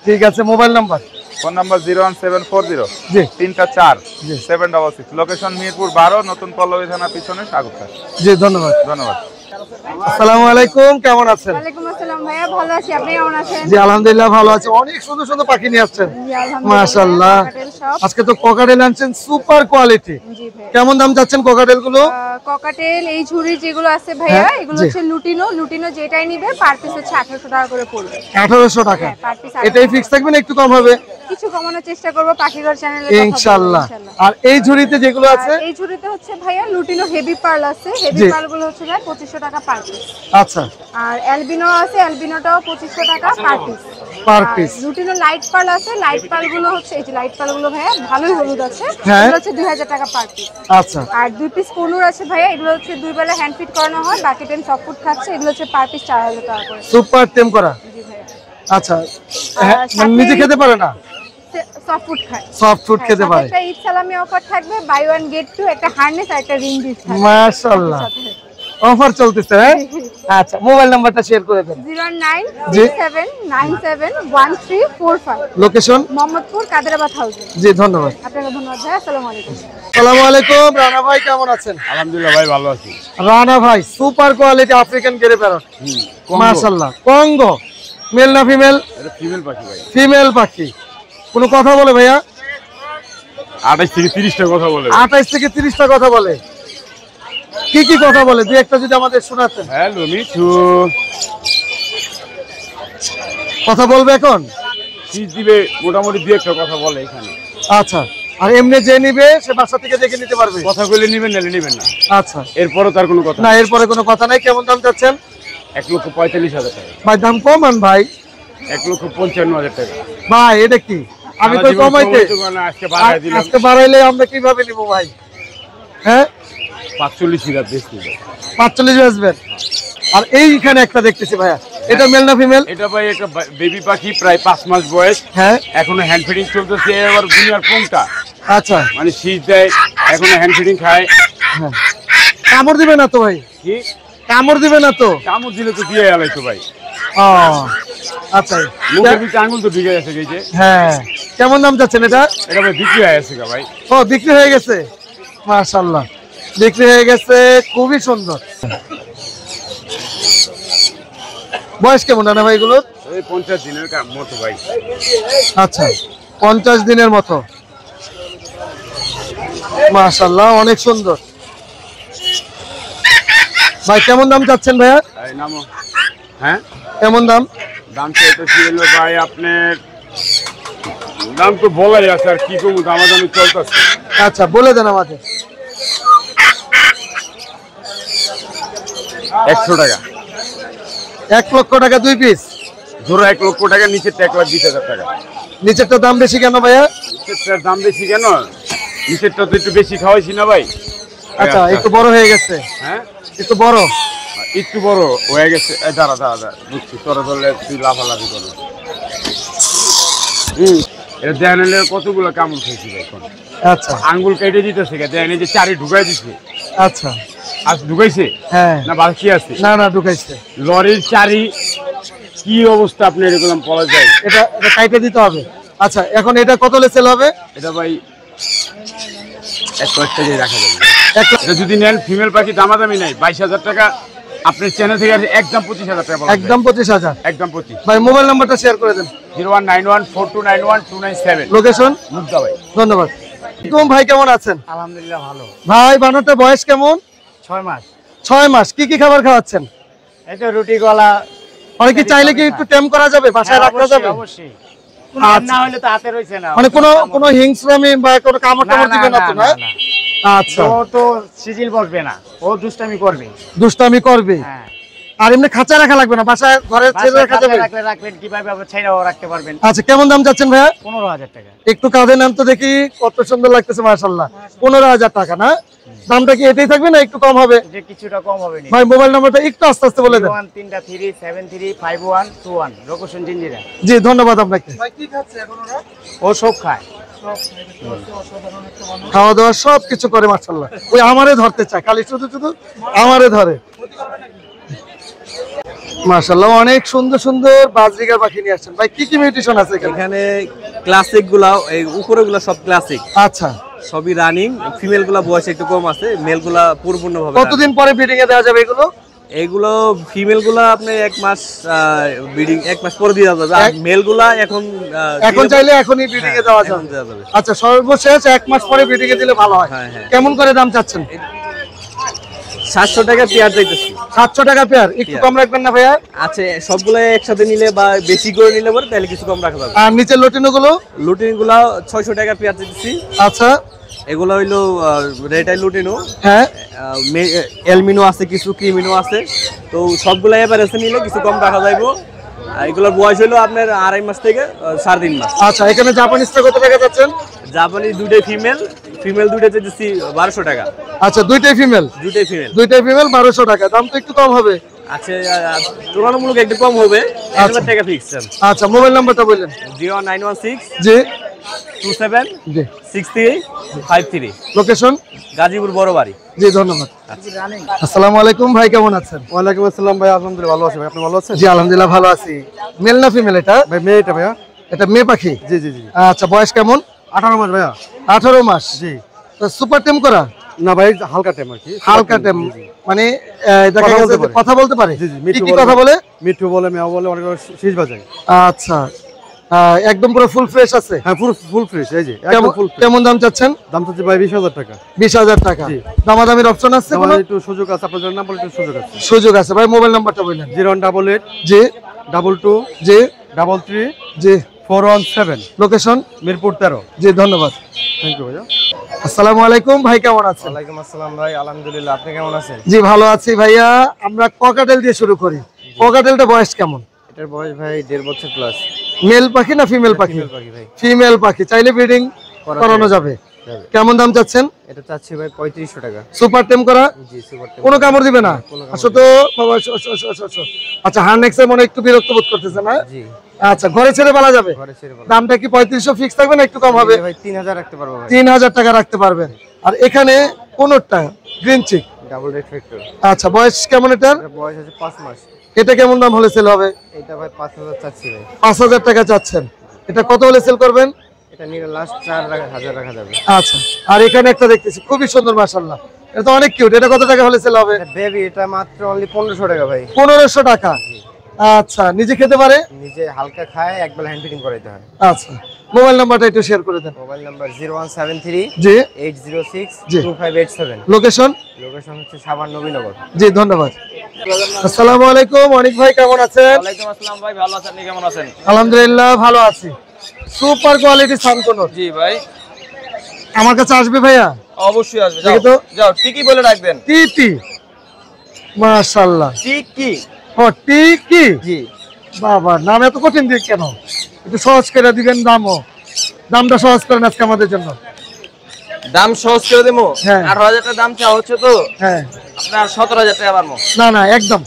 [SPEAKER 1] ঠিক আছে। Mobile number?
[SPEAKER 2] ফোন নাম্বার 01740
[SPEAKER 1] জি
[SPEAKER 2] 3 766। লোকেশন মিরপুর 12, নতুন পল্লবী থানার পিছনে, সাগরকা।
[SPEAKER 1] জি ধন্যবাদ।
[SPEAKER 2] ধন্যবাদ।
[SPEAKER 1] আসসালামু আলাইকুম, কেমন আছেন?
[SPEAKER 4] ওয়ালাইকুম আসসালাম ভাই, ভাইয়া ভালো আছি, আপনি কেমন আছেন?
[SPEAKER 1] জি আলহামদুলিল্লাহ ভালো আছি। অনেক সুন্দর সুন্দর পাখি নিয়ে আসছেন
[SPEAKER 4] জি আলহামদুলিল্লাহ।
[SPEAKER 1] মাশাআল্লাহ।
[SPEAKER 4] ককাটেল সব।
[SPEAKER 1] আজকে তো কোকাটেল আনছেন সুপার কোয়ালিটি।
[SPEAKER 4] জি ভাই।
[SPEAKER 1] কেমন দাম যাচ্ছেন কোকাটেল গুলো?
[SPEAKER 4] ককাটেল এই ঝুড়ি যেগুলো আছে ভাইয়া
[SPEAKER 1] হ্যাঁ,
[SPEAKER 4] এগুলো
[SPEAKER 1] জি।
[SPEAKER 4] হচ্ছে লুটিনো যেটাই নিবে পার পিস হচ্ছে 1800 টাকা করে পড়বে।
[SPEAKER 1] 1800 টাকা।
[SPEAKER 4] হ্যাঁ, per piece
[SPEAKER 1] এটাই ফিক্স থাকবে না একটু কম হবে?
[SPEAKER 4] কিছু কমানোর চেষ্টা করব পাখিঘর চ্যানেলে
[SPEAKER 1] ইনশাআল্লাহ। আর এই ঝুড়িতে যেগুলো আছে?
[SPEAKER 4] এই ঝুড়িতে হচ্ছে ভাইয়া লুটিনো হেভি পার্ল আছে, হেভি
[SPEAKER 1] জি।
[SPEAKER 4] পার্ল গুলো হচ্ছে ভাই 2500 টাকা পার পিস।
[SPEAKER 1] আচ্ছা
[SPEAKER 4] আর অ্যালবিনো আছে, অ্যালবিনোটাও 2500 টাকা per piece.
[SPEAKER 1] Per piece.
[SPEAKER 4] Lutino light pearl আছে, লাইট পার্ল গুলো হচ্ছে এই যে লাইট পার্ল গুলো ভাইয়া ভালোই হলুদ আছে,
[SPEAKER 1] হ্যাঁ।
[SPEAKER 4] এগুলো হচ্ছে 2000 টাকা পার পিস।
[SPEAKER 1] আচ্ছা
[SPEAKER 4] আর 2 পিস কোনুর আছে ভাইয়া, এগুলো হচ্ছে 2 বেলা হ্যান্ড ফিট করানো হয়, বাকি টাইম সফট ফুড খাচ্ছে, এগুলো হচ্ছে পার পিস 4000 টাকা করে।
[SPEAKER 1] সুপার টেম করা।
[SPEAKER 4] জি ভাইয়া।
[SPEAKER 1] আচ্ছা হ্যাঁ, মানে
[SPEAKER 4] সাথে
[SPEAKER 1] নিজে খেতে পারে না?
[SPEAKER 4] সফট ফুড খায়।
[SPEAKER 1] সফট ফুড খেতে
[SPEAKER 4] সাথে
[SPEAKER 1] পারে।
[SPEAKER 4] একটা ঈদ সালামি অফার থাকবে, বাই ওয়ান গেট টু, একটা হারনেস আর একটা রিং গিফট থাকবে।
[SPEAKER 1] মাশাআল্লাহ অফার চলতেছে হ্যাঁ? আচ্ছা মোবাইল নাম্বারটা শেয়ার করে দেন।
[SPEAKER 4] 0937971345।
[SPEAKER 1] লোকেশন?
[SPEAKER 4] মোহাম্মদপুর কাদেরাবাদ হাউস।
[SPEAKER 1] জি ধন্যবাদ।
[SPEAKER 4] আপনাকে ধন্যবাদ ভাই, আসসালামু আলাইকুম।
[SPEAKER 1] আসসালামু আলাইকুম। রানা ভাই কেমন আছেন?
[SPEAKER 5] আলহামদুলিল্লাহ ভাই ভালো আছি।
[SPEAKER 1] রানা ভাই super quality African grey parrot. মাশাআল্লাহ। কঙ্গো মেল না ফিমেল?
[SPEAKER 5] এটা ফিমেল পাখি ভাই।
[SPEAKER 1] ফিমেল পাখি। কোনো কথা বলে ভাইয়া?
[SPEAKER 5] 28 থেকে 30টা কথা বলে।
[SPEAKER 1] 28 থেকে 30টা কথা বলে। কি কি কথা বলে দুই একটা যদি আমাদের শোনাতেন।
[SPEAKER 5] হ্যালো মিঠু।
[SPEAKER 1] কথা বলবে এখন?
[SPEAKER 5] শীষ দিবে মোটামুটি দুই একটা কথা বলে এখানে।
[SPEAKER 1] আচ্ছা আর এমনি যে নিবে সে বাসা থেকে দেখে নিতে পারবে?
[SPEAKER 5] কথা কইলে নেবেন নালে নেবেন না।
[SPEAKER 1] আচ্ছা
[SPEAKER 5] এরপরও তার কোনো কথা
[SPEAKER 1] না এরপরে কোনো কথা নাই। কেমন দাম চাচ্ছেন?
[SPEAKER 5] 1,45,000 টাকা।
[SPEAKER 1] ভাই দাম কমান ভাই।
[SPEAKER 5] 1,55,000 টাকা।
[SPEAKER 1] ভাই এটা কি আমি তো কমাইতে
[SPEAKER 5] আজকে বাড়ায় দিলাম।
[SPEAKER 1] আজকে বাড়াইলে আমরা কিভাবে নিব ভাই? হ্যাঁ
[SPEAKER 5] 45,000 বেশি।
[SPEAKER 1] 45 বেচবেন। আর এইখানে একটা দেখতেছি ভাইয়া, এটা মেল না ফিমেল?
[SPEAKER 5] এটা ভাই একটা বেবি পাখি, প্রায় 5 মাস বয়স।
[SPEAKER 1] হ্যাঁ
[SPEAKER 5] এখনো হ্যান্ড ফিডিং চলতেছে। এবার দুনিয়ার কোনটা
[SPEAKER 1] আচ্ছা
[SPEAKER 5] মানে শীষ দেয়, এখনো হ্যান্ড ফিডিং খায়।
[SPEAKER 1] হ্যাঁ কামড় দিবে না তো ভাই?
[SPEAKER 5] কি
[SPEAKER 1] কামড় দিবে না তো?
[SPEAKER 5] কামড় দিলে তো দিয়ে আলাইতো ভাই।
[SPEAKER 1] ও আচ্ছা
[SPEAKER 5] মুখের ভিতরে আঙুল তো ঢুকে গেছে এই যে।
[SPEAKER 1] হ্যাঁ কেমন দাম চাচ্ছেন এটা?
[SPEAKER 5] এটা ভাই বিক্রি হয়ে গেছে ভাই।
[SPEAKER 1] ও বিক্রি হয়ে গেছে মাশাআল্লাহ, বিক্রি হয়ে গেছে। খুবই সুন্দর। বয়স কেমন রানা ভাই এগুলোর?
[SPEAKER 5] এই 50 দিনের মতো ভাই।
[SPEAKER 1] আচ্ছা 50 দিনের মতো। মাশাআল্লাহ অনেক সুন্দর। ভাই কেমন দাম চাচ্ছেন ভাইয়া?
[SPEAKER 5] এই নামো। হ্যাঁ
[SPEAKER 1] কেমন দাম?
[SPEAKER 5] দাম চাইতেছি হলো ভাই আপনার, দাম তো বলাই আছে আর কি করবো, দামাদামি চলতেছে।
[SPEAKER 1] আচ্ছা বলে দেন আমাদের।
[SPEAKER 5] 100 টাকা
[SPEAKER 1] 1 লক্ষ টাকা 2 পিস।
[SPEAKER 5] ধরো 1 লক্ষ টাকা, নিচেরটা 1,20,000 টাকা।
[SPEAKER 1] নিচেরটা দাম বেশি কেন ভাইয়া?
[SPEAKER 5] নিচেরটার দাম বেশি কেন? নিচেরটা তো একটু বেশি খাওয়াইছি না ভাই।
[SPEAKER 1] আচ্ছা একটু বড় হয়ে গেছে।
[SPEAKER 5] হ্যাঁ
[SPEAKER 1] একটু বড়
[SPEAKER 5] একটু বড় হয়ে গেছে। দাঁড়া বুঝছি, তোরা ধরলে তুই লাফালাফি করো। এটা দেখেন হলে কতগুলো কামড় খেয়েছি ভাই। এখন
[SPEAKER 1] আচ্ছা
[SPEAKER 5] আঙ্গুল কেটে দিতেছে, দেখেন এই যে চারি ঢুকাই দিচ্ছে।
[SPEAKER 1] আচ্ছা
[SPEAKER 5] আজ ঢুকাইছে
[SPEAKER 1] হ্যাঁ
[SPEAKER 5] না বাকি আছে?
[SPEAKER 1] না না ঢুকাইছে।
[SPEAKER 5] লরির চারি কি অবস্থা আপনি এরকম বলা যায়।
[SPEAKER 1] এটা এটা কাইটে দিতে হবে। আচ্ছা এখন এটা কত হলে সেল হবে?
[SPEAKER 5] এটা ভাই 1 লাখ টাকায় রাখা যাবে।
[SPEAKER 1] 1 লাখ
[SPEAKER 5] এটা যদি নেন ফিমেল পাখি দামাদামি নাই, 22,000 টাকা আপনার চ্যানেল থেকে আছে, একদম 25,000 টাকা বলা যায়।
[SPEAKER 1] একদম 25,000।
[SPEAKER 5] একদম 25।
[SPEAKER 1] ভাই মোবাইল নাম্বারটা শেয়ার করে দেন।
[SPEAKER 5] 01914291
[SPEAKER 1] লোকেশন?
[SPEAKER 5] মুদ্রা ভাই।
[SPEAKER 1] ধন্যবাদ। তুমি ভাই কেমন আছেন?
[SPEAKER 3] আলহামদুলিল্লাহ ভালো।
[SPEAKER 1] ভাই বানাতে বয়স কেমন?
[SPEAKER 3] 6 মাস।
[SPEAKER 1] 6 মাস। কি কি খাবার খাওয়াচ্ছেন?
[SPEAKER 3] এই তো রুটি গলা।
[SPEAKER 1] মানে কি চাইলে কি একটু টেম করা যাবে, বাসায় রাখা যাবে?
[SPEAKER 3] অবশ্যই। কোনো
[SPEAKER 1] আচ্ছা।
[SPEAKER 3] না হলে তো হাতে রইছে না।
[SPEAKER 1] মানে কোনো হিংস্রামি বা কোনো কামড় টামড় দিবে না তো না? আচ্ছা
[SPEAKER 3] ও তো সিজিল বসবে না, ও দুষ্টামি করবে।
[SPEAKER 1] দুষ্টামি করবে।
[SPEAKER 3] হ্যাঁ
[SPEAKER 1] আর এমনি খাঁচা রাখা লাগবে না, বাসায় ঘরে ছেড়ে রাখা যাবে?
[SPEAKER 3] রাখবেন কিভাবে আবার ছেড়েও রাখতে পারবেন।
[SPEAKER 1] আচ্ছা কেমন দাম যাচ্ছেন ভাইয়া?
[SPEAKER 3] 15,000 টাকা।
[SPEAKER 1] একটু কাঁধে নেন তো দেখি, কত সুন্দর লাগতেছে মাশাআল্লাহ। 15,000 টাকা না? দামটা কি এটাই থাকবে না একটু কম হবে?
[SPEAKER 3] যে কিছুটা কম হবে নি।
[SPEAKER 1] ভাই মোবাইল নাম্বারটা একটু আস্তে আস্তে বলে দেন।
[SPEAKER 3] 01337351121 লোকেশন জিঞ্জিরা।
[SPEAKER 1] জি ধন্যবাদ আপনাকে। ভাই কি খাচ্ছে এখন ওরা?
[SPEAKER 3] ও সব খায়।
[SPEAKER 1] খাওয়া দাওয়া সব কিছু করে মাশাআল্লাহ। ওই আমারে ধরতে চায়, খালি শুধু শুধু আমারে ধরে। মাশাআল্লাহ অনেক সুন্দর সুন্দর বাজরিগার পাখি নিয়ে আসছেন। ভাই কি কি মিউটেশন আছে এখানে?
[SPEAKER 6] এখানে ক্লাসিক গুলা, এই উপরে গুলা সব ক্লাসিক।
[SPEAKER 1] আচ্ছা
[SPEAKER 6] সবই রানিং। ফিমেল গুলা বয়স একটু কম আছে, মেল গুলা পরিপূর্ণ ভাবে।
[SPEAKER 1] কতদিন পরে ব্রিডিং এ দেওয়া যাবে এগুলো?
[SPEAKER 6] এইগুলো ফিমেল গুলা আপনি 1 মাস ব্রিডিং 1 মাস পরে দিয়ে যাবে, আর মেল গুলা এখন
[SPEAKER 1] চাইলে এখনই ব্রিডিং এ দেওয়া যাবে। আচ্ছা, সর্বশেষ 1 মাস পরে ব্রিডিং এ দিলে ভালো হয়। কেমন করে দাম চাচ্ছেন?
[SPEAKER 6] 700 টাকা পেয়ার চাইতেছি।
[SPEAKER 1] 700 টাকা পেয়ার, একটু কম রাখবেন না ভাইয়া?
[SPEAKER 6] আচ্ছা, সবগুলো একসাথে নিলে বা বেশি করে নিলে পরে তাহলে কিছু কম রাখা যাবে।
[SPEAKER 1] আর নিচের লটিনো গুলো?
[SPEAKER 6] লুটিন গুলা 600 টাকা পেয়ার চাইতেছি।
[SPEAKER 1] আচ্ছা,
[SPEAKER 6] এগুলো হইলো রেড আই লুটিনো,
[SPEAKER 1] হ্যাঁ,
[SPEAKER 6] এলমিনো আছে, কিছু ক্রিমিনো আছে, তো সবগুলো এভারেজে নিলে কিছু কম রাখা যাইবো। এগুলোর বয়স হলো আপনার 2.5 মাস থেকে 3.5 মাস।
[SPEAKER 1] আচ্ছা, এখানে জাপানিজটা কত টাকা যাচ্ছেন?
[SPEAKER 6] জাপানি দুইটাই ফিমেল দুইটা চাইতেছি 1200 টাকা।
[SPEAKER 1] আচ্ছা, দুইটাই ফিমেল 1200 টাকা, দাম তো একটু কম হবে।
[SPEAKER 6] আচ্ছা, তুলনামূলক একটু কম হবে, 1000 টাকা ফিক্স।
[SPEAKER 1] আচ্ছা, মোবাইল নাম্বারটা বললেন।
[SPEAKER 6] 0916
[SPEAKER 1] জি
[SPEAKER 6] 27
[SPEAKER 1] জি
[SPEAKER 6] 6353।
[SPEAKER 1] লোকেশন?
[SPEAKER 6] গাজীপুর বড় বাড়ি।
[SPEAKER 1] জি, ধন্যবাদ। আসসালামু আলাইকুম ভাই, কেমন আছেন?
[SPEAKER 7] ওয়ালাইকুম আসসালাম ভাই, আলহামদুলিল্লাহ ভালো আছি ভাই, আপনি ভালো আছেন?
[SPEAKER 1] জি আলহামদুলিল্লাহ ভালো আছি। মেল না ফিমেল এটা?
[SPEAKER 7] ভাই মেয়েটা ভাইয়া।
[SPEAKER 1] এটা মেয়ে পাখি?
[SPEAKER 7] জি জি জি।
[SPEAKER 1] আচ্ছা, বয়স কেমন?
[SPEAKER 7] 18 মাস ভাইয়া।
[SPEAKER 1] 18 মাস?
[SPEAKER 7] জি।
[SPEAKER 1] সুপার টেম করা?
[SPEAKER 7] না ভাই, হালকা টেম আর কি।
[SPEAKER 1] হালকা টেম মানে দেখা গেছে কথা বলতে পারে?
[SPEAKER 7] জি জি,
[SPEAKER 1] কি কথা বলে?
[SPEAKER 7] মিঠু বলে, মেয়া বলে, অনেক শীষ বাজায়।
[SPEAKER 1] আচ্ছা, একদম পুরো ফুল ফ্রেশ আছে?
[SPEAKER 7] হ্যাঁ, পুরো ফুল ফ্রেশ। এই যে একদম ফুল ফ্রেশ।
[SPEAKER 1] কেমন দাম চাচ্ছেন?
[SPEAKER 7] দাম চাচ্ছি ভাই 20,000 টাকা।
[SPEAKER 1] 20,000 টাকা? দামাদামির অপশন আছে? কোনো
[SPEAKER 7] একটু সুযোগ আছে, আপনার জন্য বলে একটু সুযোগ আছে।
[SPEAKER 1] সুযোগ আছে। ভাই মোবাইল নাম্বারটা বললেন।
[SPEAKER 7] 0188
[SPEAKER 1] জি
[SPEAKER 7] 22
[SPEAKER 1] জি
[SPEAKER 7] 33
[SPEAKER 1] জি
[SPEAKER 7] 417।
[SPEAKER 1] লোকেশন?
[SPEAKER 7] মিরপুর 13।
[SPEAKER 1] জি, ধন্যবাদ।
[SPEAKER 7] থ্যাংক ইউ ভাইয়া।
[SPEAKER 1] আসসালামু আলাইকুম ভাই, কেমন আছেন?
[SPEAKER 7] ওয়ালাইকুম আসসালাম ভাই, আলহামদুলিল্লাহ, আপনি কেমন আছেন?
[SPEAKER 1] জি ভালো আছি ভাইয়া। আমরা ককাটেল দিয়ে শুরু করি। ককাটেলটা বয়স কেমন?
[SPEAKER 7] এটার বয়স ভাই 1.5 বছর প্লাস।
[SPEAKER 1] মেল পাখি না ফিমেল পাখি? ফিমেল পাখি। চাইলে ব্রিডিং করানো যাবে। কেমন দাম চাচ্ছেন?
[SPEAKER 7] এটা চাচ্ছি ভাই 3500 টাকা।
[SPEAKER 1] সুপার টেম করা?
[SPEAKER 7] জি, সুপার টেম।
[SPEAKER 1] কোনো কামড় দিবে না? আসো তো বাবা, আচ্ছা, হার্নেক্সে মনে একটু বিরক্ত বোধ করতেছে না?
[SPEAKER 7] জি।
[SPEAKER 1] আচ্ছা, ঘরে ছেড়ে বলা যাবে?
[SPEAKER 7] ঘরে ছেড়ে বলা।
[SPEAKER 1] দামটা কি 3500 ফিক্স থাকবে না একটু কম হবে?
[SPEAKER 7] ভাই 3000 রাখতে পারবো ভাই।
[SPEAKER 1] 3000 টাকা রাখতে পারবেন। আর এখানে কোনটা green cheek?
[SPEAKER 7] Double red factor.
[SPEAKER 1] আচ্ছা, বয়স কেমন এটার?
[SPEAKER 7] এর বয়স আছে 5 মাস।
[SPEAKER 1] এটা কেমন দাম হলে সেল হবে?
[SPEAKER 7] এটা ভাই 5000 চাচ্ছি ভাই।
[SPEAKER 1] 5000 টাকা চাচ্ছেন। এটা কত হলে সেল করবেন?
[SPEAKER 7] এটা নিলে লাস্ট 4000 রাখা যাবে।
[SPEAKER 1] আচ্ছা, আর এখানে একটা দেখতেছি খুবই সুন্দর মাশাআল্লাহ, এটা তো অনেক কিউট। এটা কত টাকা হলে সেল হবে?
[SPEAKER 7] এটা বেবি, এটা মাত্র অনলি 1500 টাকা ভাই।
[SPEAKER 1] 1500 টাকা? আচ্ছা, নিজে খেতে পারে?
[SPEAKER 7] নিজে হালকা খায়, একবার হ্যান্ড ফিডিং করাইতে হয়।
[SPEAKER 1] আচ্ছা, মোবাইল নাম্বারটা একটু শেয়ার করে দেন।
[SPEAKER 7] মোবাইল নাম্বার 0173
[SPEAKER 1] জি
[SPEAKER 7] 806
[SPEAKER 1] জি
[SPEAKER 7] 2587।
[SPEAKER 1] লোকেশন?
[SPEAKER 7] লোকেশন হচ্ছে সাভার নবীনগর।
[SPEAKER 1] জি, ধন্যবাদ। আসসালামু আলাইকুম অনিক ভাই, কেমন আছেন?
[SPEAKER 6] ওয়ালাইকুম আসসালাম ভাই, ভালো আছেন? আপনি কেমন আছেন?
[SPEAKER 1] আলহামদুলিল্লাহ ভালো আছি। Super quality sun conure.
[SPEAKER 6] জি ভাই,
[SPEAKER 1] আমার কাছে আসবে ভাইয়া?
[SPEAKER 6] অবশ্যই আসবে।
[SPEAKER 1] দেখে তো।
[SPEAKER 6] যাও, টিকি বলে রাখবেন।
[SPEAKER 1] টিটি, মাশাআল্লাহ।
[SPEAKER 6] টিকি?
[SPEAKER 1] ও টিকি?
[SPEAKER 6] জি।
[SPEAKER 1] বাবা, নাম এত কঠিন দিয়ে কেন? একটু সহজ করে দিবেন। দামটা সহজ করেন আজকে আমাদের জন্য।
[SPEAKER 6] দাম সহজ করে দেবো?
[SPEAKER 1] হ্যাঁ।
[SPEAKER 6] 18,000 টাকা দাম চাওয়া হচ্ছে তো,
[SPEAKER 1] হ্যাঁ।
[SPEAKER 6] আপনার 17,000 টাকা পারবো।
[SPEAKER 1] না না, একদম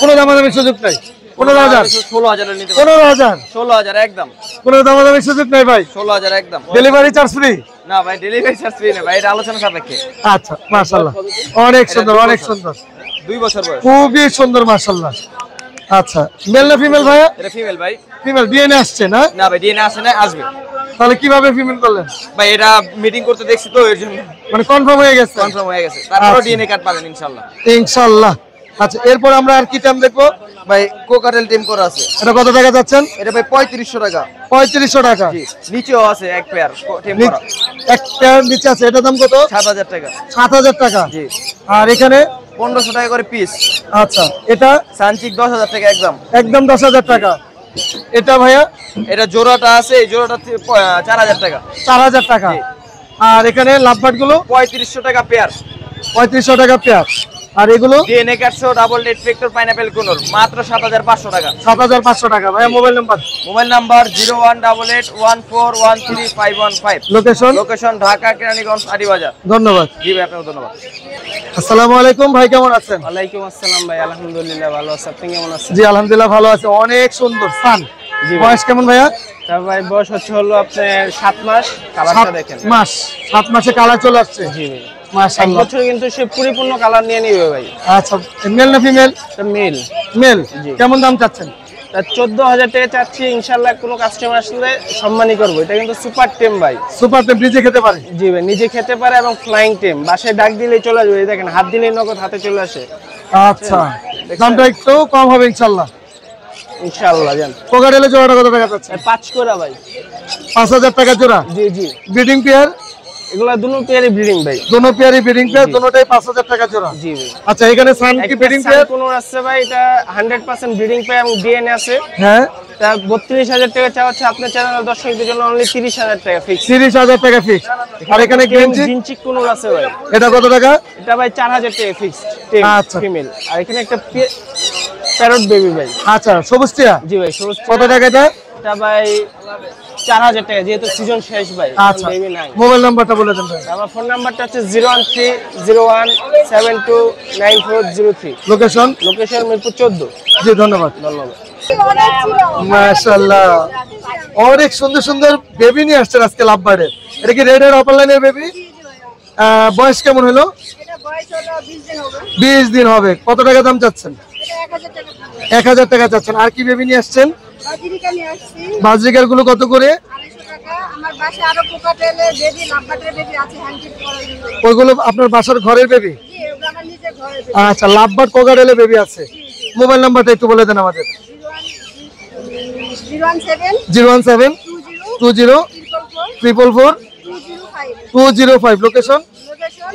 [SPEAKER 1] কোনো দামাদামি সুযোগ নাই। 15,000?
[SPEAKER 6] 16,000 নিতে পারবো।
[SPEAKER 1] 15,000?
[SPEAKER 6] 16,000 একদম।
[SPEAKER 1] কোনো দামাদামি সুযোগ নাই ভাই?
[SPEAKER 6] 16,000 একদম।
[SPEAKER 1] Delivery charge free?
[SPEAKER 6] না ভাই, ডেলিভারি চার্জ ফ্রি না ভাই, এটা আলোচনা সাপেক্ষে।
[SPEAKER 1] আচ্ছা, মাশাআল্লাহ, অনেক সুন্দর, অনেক সুন্দর,
[SPEAKER 6] 2 বছর বয়স।
[SPEAKER 1] খুবই সুন্দর মাশাআল্লাহ। আচ্ছা, মেল না ফিমেল ভাইয়া?
[SPEAKER 6] এটা ফিমেল ভাই।
[SPEAKER 1] ফিমেল ডিএনএ আসছে না?
[SPEAKER 6] না ভাই, ডিএনএ আসে না, আসবে।
[SPEAKER 1] তাহলে কিভাবে ফিমেল করলেন
[SPEAKER 6] ভাই? এটা মিটিং করতে দেখছি তো, এর জন্য
[SPEAKER 1] মানে কনফার্ম হয়ে গেছে?
[SPEAKER 6] কনফার্ম হয়ে গেছে। তারপর ডিএনএ কার্ড পাবেন ইনশাআল্লাহ।
[SPEAKER 1] ইনশাআল্লাহ। আচ্ছা, এরপর আমরা আর কি টাইম দেখবো
[SPEAKER 6] ভাই? কোকাটেল টিম করা আছে।
[SPEAKER 1] এটা কত টাকা যাচ্ছেন?
[SPEAKER 6] এটা ভাই 3500 টাকা।
[SPEAKER 1] 3500 টাকা?
[SPEAKER 6] জি। নিচেও আছে এক পেয়ার টিম করা,
[SPEAKER 1] এক পেয়ার নিচে আছে। এটার দাম কত?
[SPEAKER 6] 7,000 টাকা।
[SPEAKER 1] 7,000 টাকা?
[SPEAKER 6] জি।
[SPEAKER 1] আর এখানে
[SPEAKER 6] 1500 টাকা করে পিস।
[SPEAKER 1] আচ্ছা, এটা
[SPEAKER 6] সানচিক 10,000 টাকা একদম।
[SPEAKER 1] একদম 10,000 টাকা। এটা ভাইয়া?
[SPEAKER 6] এটা জোড়াটা আছে, এই জোড়াটা 4,000 টাকা।
[SPEAKER 1] 4,000 টাকা। আর এখানে লাভবার্ড গুলো?
[SPEAKER 6] 3500 টাকা পেয়ার।
[SPEAKER 1] 3500 টাকা পেয়ার। আর এগুলো?
[SPEAKER 6] ডিএনএ কার্ড সহ ডাবল রেড ফ্যাক্টর পাইনাপেল কোনর, মাত্র 7,500 টাকা।
[SPEAKER 1] 7,500 টাকা। ভাইয়া mobile number?
[SPEAKER 6] Mobile number 018814131515।
[SPEAKER 1] Location?
[SPEAKER 6] Location Dhaka Keraniganj Aribazar.
[SPEAKER 1] ধন্যবাদ।
[SPEAKER 6] জি ভাই, আপনাকে ধন্যবাদ।
[SPEAKER 1] আসসালামু আলাইকুম ভাই, কেমন আছেন?
[SPEAKER 6] ওয়ালাইকুম আসসালাম ভাই, আলহামদুলিল্লাহ ভালো আছি। আপনি কেমন আছেন?
[SPEAKER 1] জি আলহামদুলিল্লাহ ভালো আছে। অনেক সুন্দর সান। বয়স কেমন ভাইয়া?
[SPEAKER 6] তার ভাই বয়স হলো আপনার 7 মাস। কালারটা দেখেন।
[SPEAKER 1] 7 মাস? 7 মাসে কালার চলে আসছে?
[SPEAKER 6] জি ভাই।
[SPEAKER 1] মাশাআল্লাহ।
[SPEAKER 6] বছর কিন্তু সে পরিপূর্ণ কালার নিয়ে নিবে ভাই।
[SPEAKER 1] আচ্ছা, মেল না ফিমেল?
[SPEAKER 6] এটা মেল।
[SPEAKER 1] মেল? কেমন দাম চাচ্ছেন?
[SPEAKER 6] 14,000 টাকা চাচ্ছি। ইনশাআল্লাহ কোনো কাস্টমার আসলে সম্মানই করব। এটা কিন্তু সুপার টেম ভাই।
[SPEAKER 1] সুপার টেম নিজে খেতে পারে?
[SPEAKER 6] জি ভাই, নিজে খেতে পারে এবং ফ্লাইং টেম। বাসায় ডাক দিলেই চলে আসবে। এই দেখেন, হাত দিলেই নগদ হাতে চলে আসে।
[SPEAKER 1] আচ্ছা, দামটা একটু কম হবে ইনশাআল্লাহ।
[SPEAKER 3] ইনশাআল্লাহ জান।
[SPEAKER 1] কোকাটেলে জোড়াটা কত টাকা যাচ্ছে?
[SPEAKER 3] 5 করে ভাই।
[SPEAKER 1] 5000 টাকা জোড়া।
[SPEAKER 3] জি জি।
[SPEAKER 1] Breeding pair?
[SPEAKER 3] এগুলা দুটো পেয়ারই ব্রিডিং ভাই।
[SPEAKER 1] দুটো পেয়ারই ব্রিডিং পেয়ার, দুটোটাই 5000 টাকা জোড়া।
[SPEAKER 3] জি ভাই।
[SPEAKER 1] আচ্ছা, এখানে সান কি ব্রিডিং পেয়ার?
[SPEAKER 3] কোন আছে ভাই, এটা 100% ব্রিডিং পেয়ার এবং ডিএনএ আছে।
[SPEAKER 1] হ্যাঁ,
[SPEAKER 3] তা 32000 টাকা চাওয়া হচ্ছে আপনার চ্যানেলের দর্শকদের জন্য অনলি 30000 টাকা ফিক্স।
[SPEAKER 1] 30000 টাকা ফিক্স। আর এখানে
[SPEAKER 3] জিনচিক কোন আছে ভাই?
[SPEAKER 1] এটা কত টাকা?
[SPEAKER 3] এটা ভাই 4000 টাকা ফিক্স,
[SPEAKER 1] আচ্ছা,
[SPEAKER 3] ফিমেল। আর এখানে একটা প্যারট বেবি ভাই।
[SPEAKER 1] আচ্ছা, সবুজ টিয়া?
[SPEAKER 3] জি ভাই, সবুজ।
[SPEAKER 1] কত টাকা এটা?
[SPEAKER 3] এটা ভাই 4000 টাকা, যেহেতু সিজন শেষ ভাই।
[SPEAKER 1] আচ্ছা,
[SPEAKER 3] বেবি নাই।
[SPEAKER 1] মোবাইল নাম্বারটা বলে দেন ভাই।
[SPEAKER 3] আমার ফোন নাম্বারটা হচ্ছে 01301729403।
[SPEAKER 1] লোকেশন?
[SPEAKER 3] লোকেশন মিরপুর 14।
[SPEAKER 1] জি, ধন্যবাদ।
[SPEAKER 3] ধন্যবাদ।
[SPEAKER 1] মাশাআল্লাহ, অনেক সুন্দর সুন্দর বেবি নিয়ে আসছেন আজকে লাভবার্ডের। এটা কি রেড এর অপার লাইনের বেবি? বয়স কেমন হলো?
[SPEAKER 4] এটা বয়স হলো 20 দিন হবে।
[SPEAKER 1] 20 দিন হবে। কত টাকা দাম চাচ্ছেন?
[SPEAKER 4] এটা 1000 টাকা।
[SPEAKER 1] 1000 টাকা চাচ্ছেন। আর কি বেবি নিয়ে আসছেন?
[SPEAKER 4] বাজিরিকা নিয়ে আসছি
[SPEAKER 1] বাজরিকার গুলো কত করে?
[SPEAKER 4] 250 টাকা। আমার বাসায় আরো কোকাটেলে বেবি, লাভবাটের বেবি আছে হ্যান্ড ফিট করার জন্য।
[SPEAKER 1] ওইগুলো আপনার বাসার ঘরের বেবি?
[SPEAKER 4] জি, ওগুলো আমার নিজের ঘরে।
[SPEAKER 1] আচ্ছা, লাভবার্ড কোকাটেলে বেবি আছে। মোবাইল নাম্বারটা একটু বলে দেন আমাদের।
[SPEAKER 4] 017
[SPEAKER 1] 017 20 444 205। Location?
[SPEAKER 4] Location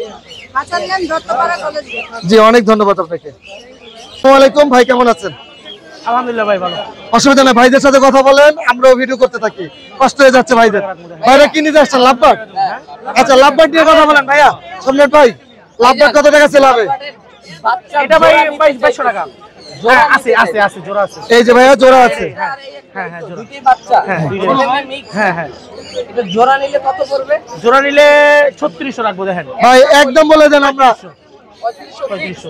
[SPEAKER 4] Hasanganj Duttapara college.
[SPEAKER 1] জি, অনেক ধন্যবাদ আপনাকে। আসসালামু আলাইকুম ভাই, কেমন আছেন?
[SPEAKER 3] আলহামদুলিল্লাহ ভাই, ভালো।
[SPEAKER 1] অসুবিধা নাই, ভাইদের সাথে কথা বলেন, আমরাও ভিডিও করতে থাকি। কষ্ট হয়ে যাচ্ছে ভাইদের। ভাইরা কি নিতে আসছেন? লাভবার্ড? আচ্ছা, লাভবার্ড নিয়ে কথা বলেন ভাইয়া। সম্রাট ভাই, লাভবার্ড কত টাকা সেল হবে?
[SPEAKER 3] এটা ভাই 2200 টাকা। হ্যাঁ, আছে আছে আছে, জোড়া আছে।
[SPEAKER 1] এই যে ভাইয়া, জোড়া আছে।
[SPEAKER 3] হ্যাঁ হ্যাঁ, জোড়া।
[SPEAKER 8] দুটি বাচ্চা।
[SPEAKER 3] হ্যাঁ হ্যাঁ।
[SPEAKER 8] এটা জোড়া নিলে কত পড়বে?
[SPEAKER 3] জোড়া নিলে 3600 রাখবো। দেখেন
[SPEAKER 1] ভাই একদম বলে দেন, আমরা
[SPEAKER 3] 3500।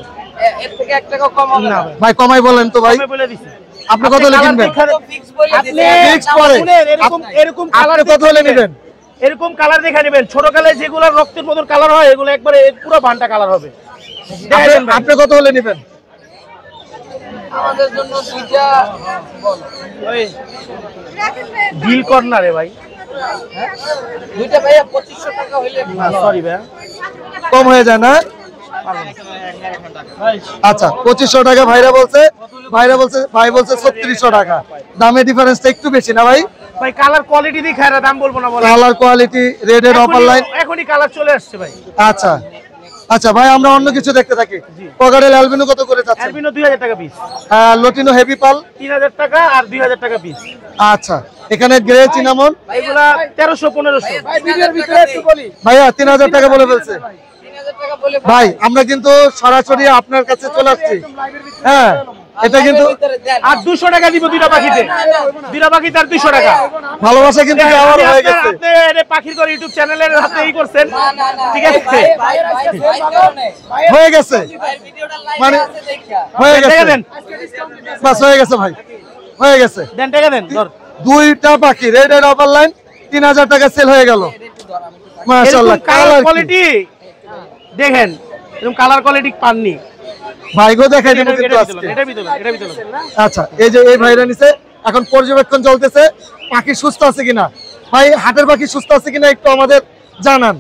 [SPEAKER 8] এর থেকে 1 টাকা কম হবে না?
[SPEAKER 1] ভাই কমাই বলেন তো ভাই।
[SPEAKER 3] আমি বলে দিছি।
[SPEAKER 1] আপনি কত হলে কিনবেন?
[SPEAKER 8] ফিক্স বলে
[SPEAKER 3] আপনি
[SPEAKER 8] দিতে।
[SPEAKER 1] ফিক্স করে
[SPEAKER 3] এরকম কালার
[SPEAKER 1] আপনি কত হলে নেবেন?
[SPEAKER 3] এরকম কালার দেখে নেবেন। ছোট কালে যেগুলো রক্তের মতন কালার হয়, এগুলো একবারে পুরো ভান্টা কালার হবে।
[SPEAKER 1] আপনি কত হলে নেবেন?
[SPEAKER 8] আমাদের জন্য দুইটা
[SPEAKER 3] ডিল কর্নারে ভাই।
[SPEAKER 8] দুইটা ভাইয়া 2500 টাকা হইলে
[SPEAKER 3] সরি ভাই,
[SPEAKER 1] কম হয়ে যায় না? আচ্ছা, 2500 টাকা ভাই বলছে, ভাই বলছে 3600 টাকা। দামে ডিফারেন্সটা একটু বেশি না ভাই?
[SPEAKER 3] ভাই কালার কোয়ালিটি দেখে আর দাম বলবো না। বলে
[SPEAKER 1] কালার কোয়ালিটি, রেড এর অপার লাইন
[SPEAKER 3] এখনই কালার চলে আসছে ভাই।
[SPEAKER 1] আচ্ছা আচ্ছা ভাই, আমরা অন্য কিছু দেখতে থাকি। কোকাটেল অ্যালবিনো কত করে যাচ্ছে?
[SPEAKER 3] অ্যালবিনো 2000 টাকা পিস।
[SPEAKER 1] লটিনো হেভি পাল
[SPEAKER 3] 3000 টাকা আর 2000 টাকা পিস।
[SPEAKER 1] আচ্ছা, এখানে গ্রে চিনামন
[SPEAKER 3] এগুলা 1300-1500।
[SPEAKER 8] ভাই ভিডিওর ভিতরে একটু বলি।
[SPEAKER 1] ভাইয়া 3000 টাকা বলে ফেলছে।
[SPEAKER 8] 3000 টাকা বলে
[SPEAKER 1] ভাই আমরা কিন্তু সরাসরি আপনার কাছে চলে আসছি। হ্যাঁ, এটা কিন্তু
[SPEAKER 3] আর 200 টাকা দিব দুইটা পাখিতে। দুইটা পাখিতে আর 200 টাকা।
[SPEAKER 1] ভালোবাসা কিন্তু ব্যবহার হয়ে গেছে।
[SPEAKER 3] আপনি এর পাখির করে ইউটিউব চ্যানেলের হাতে ই করছেন, ঠিক আছে?
[SPEAKER 1] হয়ে গেছে মানে হয়ে গেছে,
[SPEAKER 3] টাকা দেন,
[SPEAKER 1] বাস হয়ে গেছে ভাই, হয়ে গেছে।
[SPEAKER 3] দেন টাকা দেন। ধর
[SPEAKER 1] দুইটা পাখি রেড এর অপার লাইন 3000 টাকা সেল হয়ে গেল। মাশাআল্লাহ, কালার
[SPEAKER 3] কোয়ালিটি দেখেন, এরকম কালার কোয়ালিটি পাননি
[SPEAKER 1] ভাই গো, দেখাই দেব কিন্তু আজকে।
[SPEAKER 3] এটা ভিতরে
[SPEAKER 1] আচ্ছা, এই যে এই ভাইরা নিছে, এখন পর্যবেক্ষণ চলতেছে পাখি সুস্থ আছে কিনা। ভাই হাটের পাখি সুস্থ আছে কিনা একটু আমাদের জানান।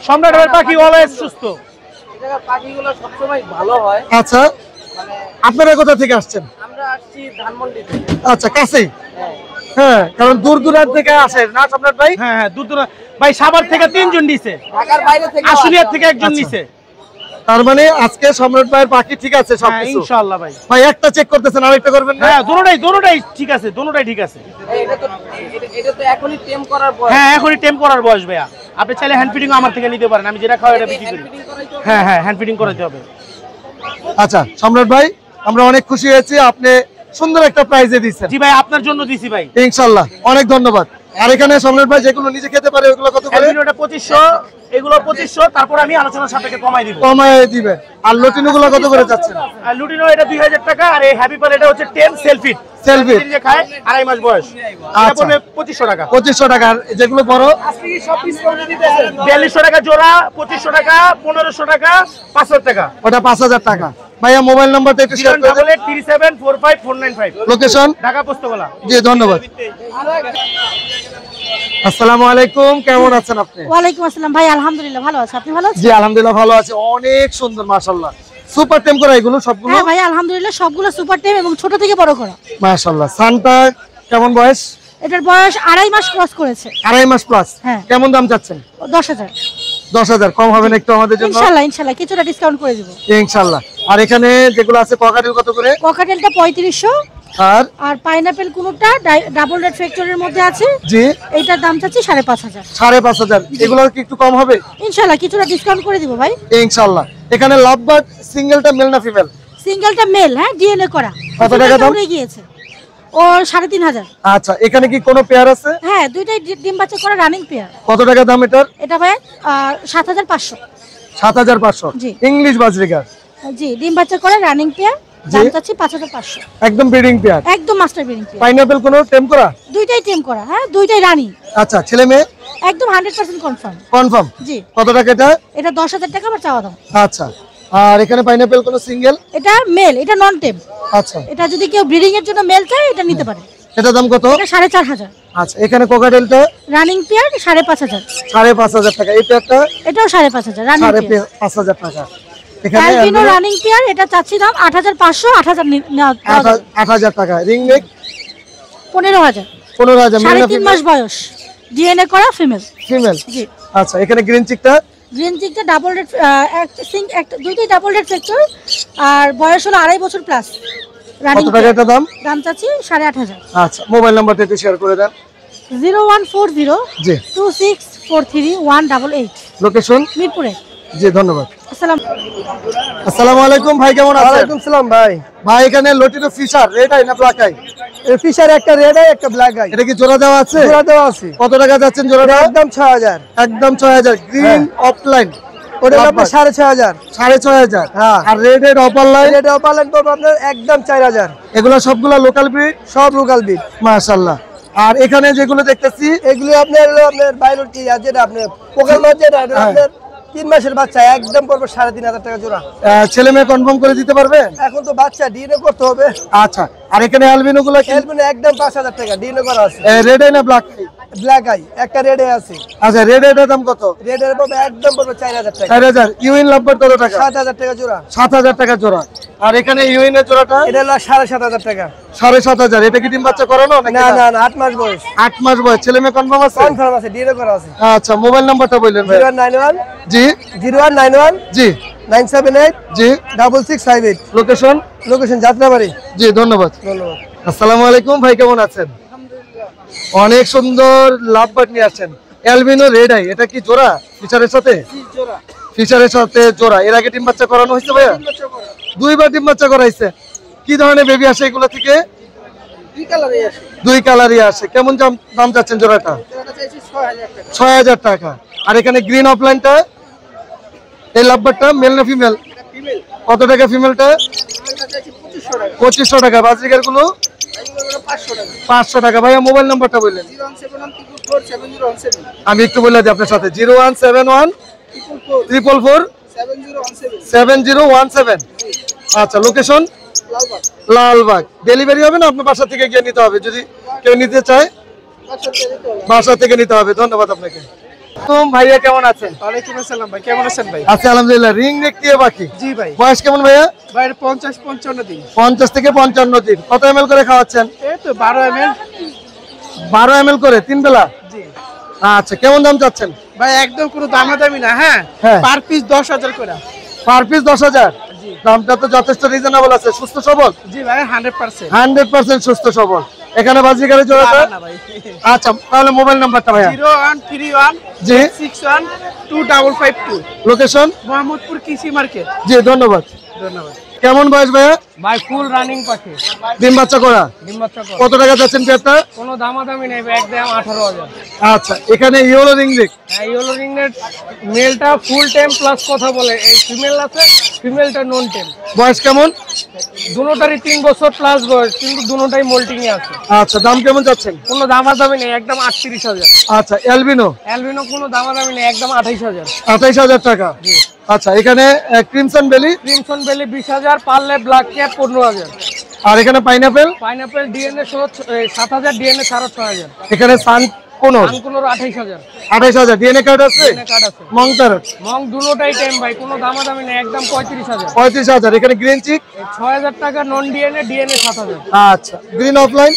[SPEAKER 3] সম্রাটের পাখি অলওয়েজ সুস্থ।
[SPEAKER 8] এই জায়গার পাখিগুলো সবসময় ভালো হয়।
[SPEAKER 1] আচ্ছা, আপনারা কোথা থেকে আসছেন?
[SPEAKER 8] আমরা আসছি ধানমন্ডি থেকে।
[SPEAKER 1] আচ্ছা, কাছেই। হ্যাঁ, কারণ দূর দূরান্ত থেকে আসে না সম্রাট ভাই?
[SPEAKER 3] হ্যাঁ হ্যাঁ, দূর ভাই, সাভার থেকে 3 জন নিছে,
[SPEAKER 8] ঢাকার বাইরে থেকে
[SPEAKER 3] আশুলিয়া থেকে 1 জন নিছে।
[SPEAKER 1] তার মানে আজকে সম্রাট ভাইয়ের পাখি ঠিক আছে
[SPEAKER 3] হ্যাঁ,
[SPEAKER 1] সবকিছু?
[SPEAKER 3] ইনশাআল্লাহ ভাই।
[SPEAKER 1] ভাই একটা চেক করতেছেন, আরেকটা করবেন না?
[SPEAKER 3] হ্যাঁ, দুটোটাই ঠিক আছে, দুটোটাই ঠিক আছে।
[SPEAKER 8] এটা তো এখনই টেম করার পর।
[SPEAKER 3] হ্যাঁ, এখনই টেম করার বয়স ভাইয়া। আপনি চাইলে হ্যান্ড ফিডিং আমার থেকে নিতে পারেন, আমি যেটা খাওয়াই এটা বিক্রি করি। হ্যাঁ হ্যাঁ, হ্যান্ড ফিডিং করাতে হবে।
[SPEAKER 1] আচ্ছা সম্রাট ভাই, আমরা অনেক খুশি হয়েছি, আপনি সুন্দর একটা প্রাইজে দিচ্ছেন।
[SPEAKER 3] জি ভাই, আপনার জন্য দিছি ভাই।
[SPEAKER 1] ইনশাআল্লাহ, অনেক ধন্যবাদ। আর এখানে সম্রাট ভাই যেগুলো নিজে খেতে পারে ওগুলো কত করে?
[SPEAKER 3] অ্যালবিনোটা 2500, এগুলো 2500, তারপর আমি আলোচনার সাপেক্ষে কমাই দিব।
[SPEAKER 1] কমায় দিবেন। আর লটিনো গুলো কত করে যাচ্ছেন?
[SPEAKER 3] আর লুটিনো এটা 2000 টাকা, আর এই হ্যাপি পাল এটা হচ্ছে 10 সেলফিট।
[SPEAKER 1] সেলফি
[SPEAKER 3] যে খায় 2.5 মাস বয়স, এটা
[SPEAKER 1] আচ্ছা।
[SPEAKER 3] পড়বে 2500 টাকা।
[SPEAKER 1] 2500 টাকা। আর যেগুলো বড়?
[SPEAKER 3] 4200 টাকা জোড়া, 2500 টাকা, 1500 টাকা, 5000 টাকা।
[SPEAKER 1] ওটা 5000 টাকা। ভাইয়া মোবাইল নাম্বারটা একটু শেয়ার করে দেন।
[SPEAKER 3] 08837454495।
[SPEAKER 1] লোকেশন?
[SPEAKER 3] ঢাকা পোস্তগোলা।
[SPEAKER 1] জি, ধন্যবাদ। আসসালামু আলাইকুম, কেমন আছেন আপনি?
[SPEAKER 9] ওয়ালাইকুম আসসালাম ভাই, আলহামদুলিল্লাহ ভালো আছি। আপনি ভালো আছেন?
[SPEAKER 1] জি আলহামদুলিল্লাহ ভালো আছি। অনেক সুন্দর মাশাআল্লাহ। সুপার টেম করা এগুলো সবগুলো?
[SPEAKER 9] হ্যাঁ ভাই আলহামদুলিল্লাহ সবগুলো সুপার টেম এবং ছোট থেকে বড় করা।
[SPEAKER 1] মাশাআল্লাহ। সানটা কেমন বয়স?
[SPEAKER 9] এটার বয়স 2.5 মাস ক্রস করেছে।
[SPEAKER 1] 2.5 মাস প্লাস।
[SPEAKER 9] হ্যাঁ।
[SPEAKER 1] কেমন দাম চাচ্ছেন?
[SPEAKER 9] 10,000।
[SPEAKER 1] 10,000 কম হবে না একটু আমাদের জন্য?
[SPEAKER 9] ইনশাআল্লাহ কিছুটা ডিসকাউন্ট করে দেব
[SPEAKER 1] ইনশাআল্লাহ। আর এখানে যেগুলো আছে ককাটেল কত করে?
[SPEAKER 9] ককাটেলটা 3500
[SPEAKER 1] আর
[SPEAKER 9] পাইনাপেল কোনটা ডাবল রেড ফ্যাক্টরির মধ্যে আছে।
[SPEAKER 1] জি।
[SPEAKER 9] এইটার দাম চাচ্ছি 5,500।
[SPEAKER 1] 5,500। এগুলো কি একটু কম হবে?
[SPEAKER 9] ইনশাআল্লাহ কিছুটা ডিসকাউন্ট করে দিব ভাই।
[SPEAKER 1] ইনশাআল্লাহ। এখানে লাভবার্ড সিঙ্গেলটা মেল না ফিমেল?
[SPEAKER 9] সিঙ্গেলটা মেল, হ্যাঁ ডিএনএ করা।
[SPEAKER 1] কত টাকা দাম?
[SPEAKER 9] উড়ে গিয়েছে ও 3,500।
[SPEAKER 1] আচ্ছা এখানে কি কোনো পেয়ার আছে?
[SPEAKER 9] হ্যাঁ দুইটাই ডিম বাচ্চা করা রানিং পেয়ার।
[SPEAKER 1] কত টাকা দাম এটার?
[SPEAKER 9] এটা ভাই 7,500।
[SPEAKER 1] 7,500।
[SPEAKER 9] জি।
[SPEAKER 1] English budgerigar?
[SPEAKER 9] জি ডিম বাচ্চা করা রানিং পেয়ার, দাম চাচ্ছি 5,500।
[SPEAKER 1] একদম ব্রিডিং পেয়ার?
[SPEAKER 9] একদম মাস্টার ব্রিডিং পেয়ার।
[SPEAKER 1] পাইনাপল কোনো টেম করা?
[SPEAKER 9] দুইটাই টেম করা, হ্যাঁ দুইটাই রানিং।
[SPEAKER 1] আচ্ছা ছেলে মেয়ে?
[SPEAKER 9] একদম 100% কনফার্ম।
[SPEAKER 1] কনফার্ম?
[SPEAKER 9] জি।
[SPEAKER 1] কত টাকা এটা?
[SPEAKER 9] এটা 10,000 টাকা আমার চাওয়া দাম।
[SPEAKER 1] আচ্ছা আর এখানে পাইনাপল কোনো সিঙ্গেল?
[SPEAKER 9] এটা মেল, এটা নন টেম।
[SPEAKER 1] আচ্ছা
[SPEAKER 9] এটা যদি কেউ ব্রিডিং এর জন্য মেল চায় এটা নিতে পারে।
[SPEAKER 1] এটা দাম কত?
[SPEAKER 9] এটা 4,500।
[SPEAKER 1] আচ্ছা এখানে কোকাটেলটা?
[SPEAKER 9] Running pair 5,500।
[SPEAKER 1] 5,500 টাকা। এই পেয়ারটা?
[SPEAKER 9] এটাও 5,500 রানিং পেয়ার।
[SPEAKER 1] 5,500 টাকা। এখানে
[SPEAKER 9] অ্যালবিনো রানিং পেয়ার, এটা চাচ্ছি দাম 8,500।
[SPEAKER 1] 8,000 টাকা। Ring neck?
[SPEAKER 9] 15,000।
[SPEAKER 1] 15,000।
[SPEAKER 9] 3.5 মাস বয়স, ডিএনএ করা ফিমেল।
[SPEAKER 1] ফিমেল?
[SPEAKER 9] জি।
[SPEAKER 1] আচ্ছা এখানে গ্রিন চিকটা?
[SPEAKER 9] গ্রিন চিকটা ডাবল রেড, দুইটাই ডাবল রেড ফ্যাক্টর আর বয়স হলো 2.5 বছর প্লাস।
[SPEAKER 1] কত টাকা এটা দাম?
[SPEAKER 9] দাম চাচ্ছি 8,500।
[SPEAKER 1] আচ্ছা মোবাইল নাম্বারটা একটু শেয়ার করে দেন।
[SPEAKER 9] 0140
[SPEAKER 1] জি
[SPEAKER 9] 2643 188।
[SPEAKER 1] লোকেশন?
[SPEAKER 9] মিরপুরে।
[SPEAKER 1] জি ধন্যবাদ।
[SPEAKER 9] আসসালামু
[SPEAKER 1] আলাইকুম ভাই, কেমন আছেন?
[SPEAKER 7] ওয়ালাইকুম সালাম ভাই।
[SPEAKER 1] ভাই এখানে লটিনো ফিশার রেড আই না ব্ল্যাক আই?
[SPEAKER 7] ফিশার একটা রেড আই একটা ব্ল্যাক আই।
[SPEAKER 1] এটা কি জোড়া দেওয়া আছে?
[SPEAKER 7] জোড়া দেওয়া আছে।
[SPEAKER 1] কত টাকা যাচ্ছেন জোড়াটা?
[SPEAKER 7] একদম 6,000।
[SPEAKER 1] একদম 6,000। গ্রিন অফলাইন
[SPEAKER 7] ওটা আপনার 6,500।
[SPEAKER 1] 6,500।
[SPEAKER 7] হ্যাঁ।
[SPEAKER 1] আর রেড এর upper line?
[SPEAKER 7] Red upper line করব আপনার একদম 4,000।
[SPEAKER 1] এগুলো সবগুলা লোকাল ব্রিড?
[SPEAKER 7] সব লোকাল ব্রিড।
[SPEAKER 1] মাশাআল্লাহ। আর এখানে যেগুলো দেখতেছি
[SPEAKER 7] এগুলো আপনার বায়োলজি যেটা আপনার পোকার মাছ যেটা আপনার 3 মাসের বাচ্চা, একদম পড়বে 3,500 টাকা জোড়া।
[SPEAKER 1] ছেলে মেয়ে কনফার্ম করে দিতে পারবে?
[SPEAKER 7] এখন তো বাচ্চা ডিএনএ করতে হবে।
[SPEAKER 1] আচ্ছা আর এখানে অ্যালবিনো গুলো কি?
[SPEAKER 7] অ্যালবিনো একদম 5,000 টাকা ডিএনএ করা আছে।
[SPEAKER 1] রেড আই না ব্ল্যাক আই?
[SPEAKER 7] ব্ল্যাক আই একটা রেড আই আছে।
[SPEAKER 1] আচ্ছা রেড আইটার দাম কত?
[SPEAKER 7] রেড এর পাবে একদম পড়বে 4,000 টাকা।
[SPEAKER 1] 4,000। ইউইন লাভবার্ড কত টাকা?
[SPEAKER 7] 7,000 টাকা জোড়া।
[SPEAKER 1] 7,000 টাকা জোড়া। আর এখানে ইউইন এর জোড়াটা?
[SPEAKER 7] এটা হলো 7,500 টাকা।
[SPEAKER 1] 7,500। এটা কি ডিম বাচ্চা করানো নাকি?
[SPEAKER 7] না না না 8 মাস বয়স।
[SPEAKER 1] 8 মাস বয়স। ছেলে মেয়ে কনফার্ম আছে?
[SPEAKER 7] কনফার্ম আছে, ডিএনএ করা আছে।
[SPEAKER 1] আচ্ছা মোবাইল নাম্বারটা বললেন ভাই।
[SPEAKER 7] 0191
[SPEAKER 1] জি
[SPEAKER 7] 0191
[SPEAKER 1] জি
[SPEAKER 7] 978
[SPEAKER 1] জি
[SPEAKER 7] 6658।
[SPEAKER 1] লোকেশন?
[SPEAKER 7] লোকেশন যাত্রাবাড়ি।
[SPEAKER 1] জি ধন্যবাদ।
[SPEAKER 7] ধন্যবাদ।
[SPEAKER 1] আসসালামু আলাইকুম ভাই, কেমন আছেন? অনেক সুন্দর লাভবার্ড নিয়ে আসছেন। অ্যালবিনো রেড আই, এটা কি জোড়া ফিচারের সাথে?
[SPEAKER 7] জোড়া।
[SPEAKER 1] ফিচারের সাথে জোড়া। এর আগে ডিম বাচ্চা করানো হয়েছে ভাইয়া? 2বার ডিম বাচ্চা করাইছে। কি ধরনের বেবি আসে এগুলো থেকে?
[SPEAKER 7] 2 কালারই আছে।
[SPEAKER 1] 2 কালারই আসে। কেমন দাম যাচ্ছেন জোড়াটা?
[SPEAKER 7] জোড়াটা চাইছি 6,000 টাকা।
[SPEAKER 1] 6,000 টাকা। আর এখানে গ্রিন অফলাইনটা এই লাভবারটা মেল না ফিমেল?
[SPEAKER 7] ফিমেল।
[SPEAKER 1] কত টাকা ফিমেলটা?
[SPEAKER 7] ফিমেলটা চাইছি 2500 টাকা।
[SPEAKER 1] 2500 টাকা। বাজিকার গুলো?
[SPEAKER 7] এইগুলো 500 টাকা।
[SPEAKER 1] 500 টাকা। ভাইয়া মোবাইল নাম্বারটা বললেন?
[SPEAKER 7] 017147017।
[SPEAKER 1] আমি একটু বলে দিই আপনার সাথে। 0171 444 7017। আচ্ছা লোকেশন?
[SPEAKER 7] লালবাগ।
[SPEAKER 1] লালবাগ। ডেলিভারি হবে না আপনার বাসা থেকে গিয়ে নিতে হবে? যদি কেউ নিতে চায় বাসা থেকে নিতে হবে। ধন্যবাদ আপনাকে। ভাইয়া কেমন আছেন?
[SPEAKER 7] ওয়ালাইকুম আসসালাম ভাই, কেমন আছেন ভাই?
[SPEAKER 1] আচ্ছা আলহামদুলিল্লাহ। রিং নেক দিয়ে বাকি?
[SPEAKER 7] জি ভাই।
[SPEAKER 1] বয়স কেমন ভাইয়া?
[SPEAKER 7] ভাই 50-55 দিন।
[SPEAKER 1] 50 থেকে 55 দিন। কত ml করে খাওয়াচ্ছেন?
[SPEAKER 7] এই তো 12 ml।
[SPEAKER 1] 12 ml করে 3 বেলা?
[SPEAKER 7] জি।
[SPEAKER 1] আচ্ছা কেমন দাম চাচ্ছেন?
[SPEAKER 7] ভাই একদম কোনো দামাদামি না, হ্যাঁ পার পিস 10,000 করে।
[SPEAKER 1] Per piece 10,000? দামটা তো যথেষ্ট রিজনেবল আছে। সুস্থ সবল?
[SPEAKER 7] জি ভাই 100%।
[SPEAKER 1] 100% সুস্থ সবল। এখানে বাজিকারের জোড়াটা?
[SPEAKER 7] না ভাই।
[SPEAKER 1] আচ্ছা তাহলে মোবাইল নাম্বারটা ভাইয়া?
[SPEAKER 7] 0131
[SPEAKER 1] জি
[SPEAKER 7] 61 2552।
[SPEAKER 1] লোকেশন?
[SPEAKER 7] মোহাম্মদপুর কৃষি মার্কেট।
[SPEAKER 1] জি ধন্যবাদ।
[SPEAKER 7] ধন্যবাদ।
[SPEAKER 1] কেমন বয়স ভাইয়া?
[SPEAKER 7] ভাই ফুল রানিং পাখি।
[SPEAKER 1] ডিম বাচ্চা করা?
[SPEAKER 7] ডিম বাচ্চা করা।
[SPEAKER 1] কত টাকা যাচ্ছেন পেয়ারটা?
[SPEAKER 7] কোনো দামাদামি নেই ভাই, একদম 18,000।
[SPEAKER 1] আচ্ছা এখানে ইয়েলো রিং নেক?
[SPEAKER 7] হ্যাঁ ইয়েলো রিংনেট মেলটা ফুল টাইম প্লাস কথা বলে, এই ফিমেল আছে, ফিমেলটা নন টাইম।
[SPEAKER 1] বয়স কেমন?
[SPEAKER 7] দুটোটারই 3 বছর প্লাস বয়স, কিন্তু দুটোটাই মোল্টিং এ আছে।
[SPEAKER 1] আচ্ছা দাম কেমন যাচ্ছেন?
[SPEAKER 7] কোনো দামাদামি নেই, একদম 38,000।
[SPEAKER 1] আচ্ছা অ্যালবিনো?
[SPEAKER 7] অ্যালবিনো কোনো দামাদামি নেই, একদম 28,000।
[SPEAKER 1] 28,000 টাকা। আচ্ছা এখানে ক্রিমসন বেলি?
[SPEAKER 7] ক্রিমসন বেলি 20,000, পার্লে ব্ল্যাক ক্যাপ 15,000।
[SPEAKER 1] আর এখানে পাইনাপেল?
[SPEAKER 7] Pineapple DNA 7,000, DNA 6,500।
[SPEAKER 1] এখানে সান কোনর
[SPEAKER 10] কোনর 28000
[SPEAKER 1] 28000 ডিএনএ কার্ড আছে মং তার
[SPEAKER 10] মং দুটোটাই টাইম ভাই কোনো দামাদামি নেই একদম 35000
[SPEAKER 1] 35000 এখানে গ্রিন চিক
[SPEAKER 10] 6000 টাকা নন ডিএনএ ডিএনএ 7000
[SPEAKER 1] আচ্ছা গ্রিন অফলাইন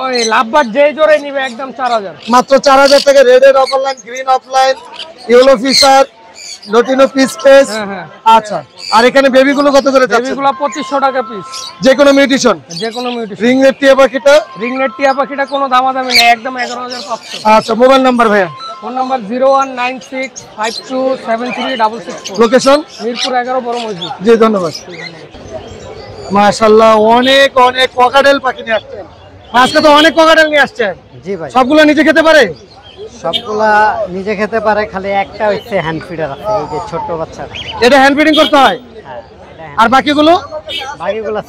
[SPEAKER 10] ওই লাভবার যে জোরে নিবে একদম 4000
[SPEAKER 1] মাত্র 4000 টাকা রেড এর opaline green opaline yellow Fischer lutino piece পেস আচ্ছা আর এখানে বেবি গুলো কত করে যাচ্ছে
[SPEAKER 10] বেবিগুলো 2500 টাকা পিস
[SPEAKER 1] যে কোনো মিউটেশন রিং রেড টিয়া পাখিটা
[SPEAKER 10] কোনো দামাদামি নেই একদম 11500
[SPEAKER 1] আচ্ছা মোবাইল নাম্বার ভাইয়া
[SPEAKER 10] ফোন নাম্বার 01965273666
[SPEAKER 1] লোকেশন
[SPEAKER 10] মিরপুর 11 বড় মসজিদ
[SPEAKER 1] জি ধন্যবাদ মাশাআল্লাহ অনেক অনেক ককাটেল পাখি নিয়ে আসছেন আজকে তো অনেক ককাটেল নিয়ে আসছেন
[SPEAKER 11] জি ভাই
[SPEAKER 1] সবগুলো নিজে খেতে পারে
[SPEAKER 11] সবগুলা নিজে খেতে পারে খালি একটা হচ্ছে হ্যান্ড ফিডার আছে এই যে ছোট বাচ্চা
[SPEAKER 1] এটা হ্যান্ড ফিডিং করতে হয় আর বাকিগুলো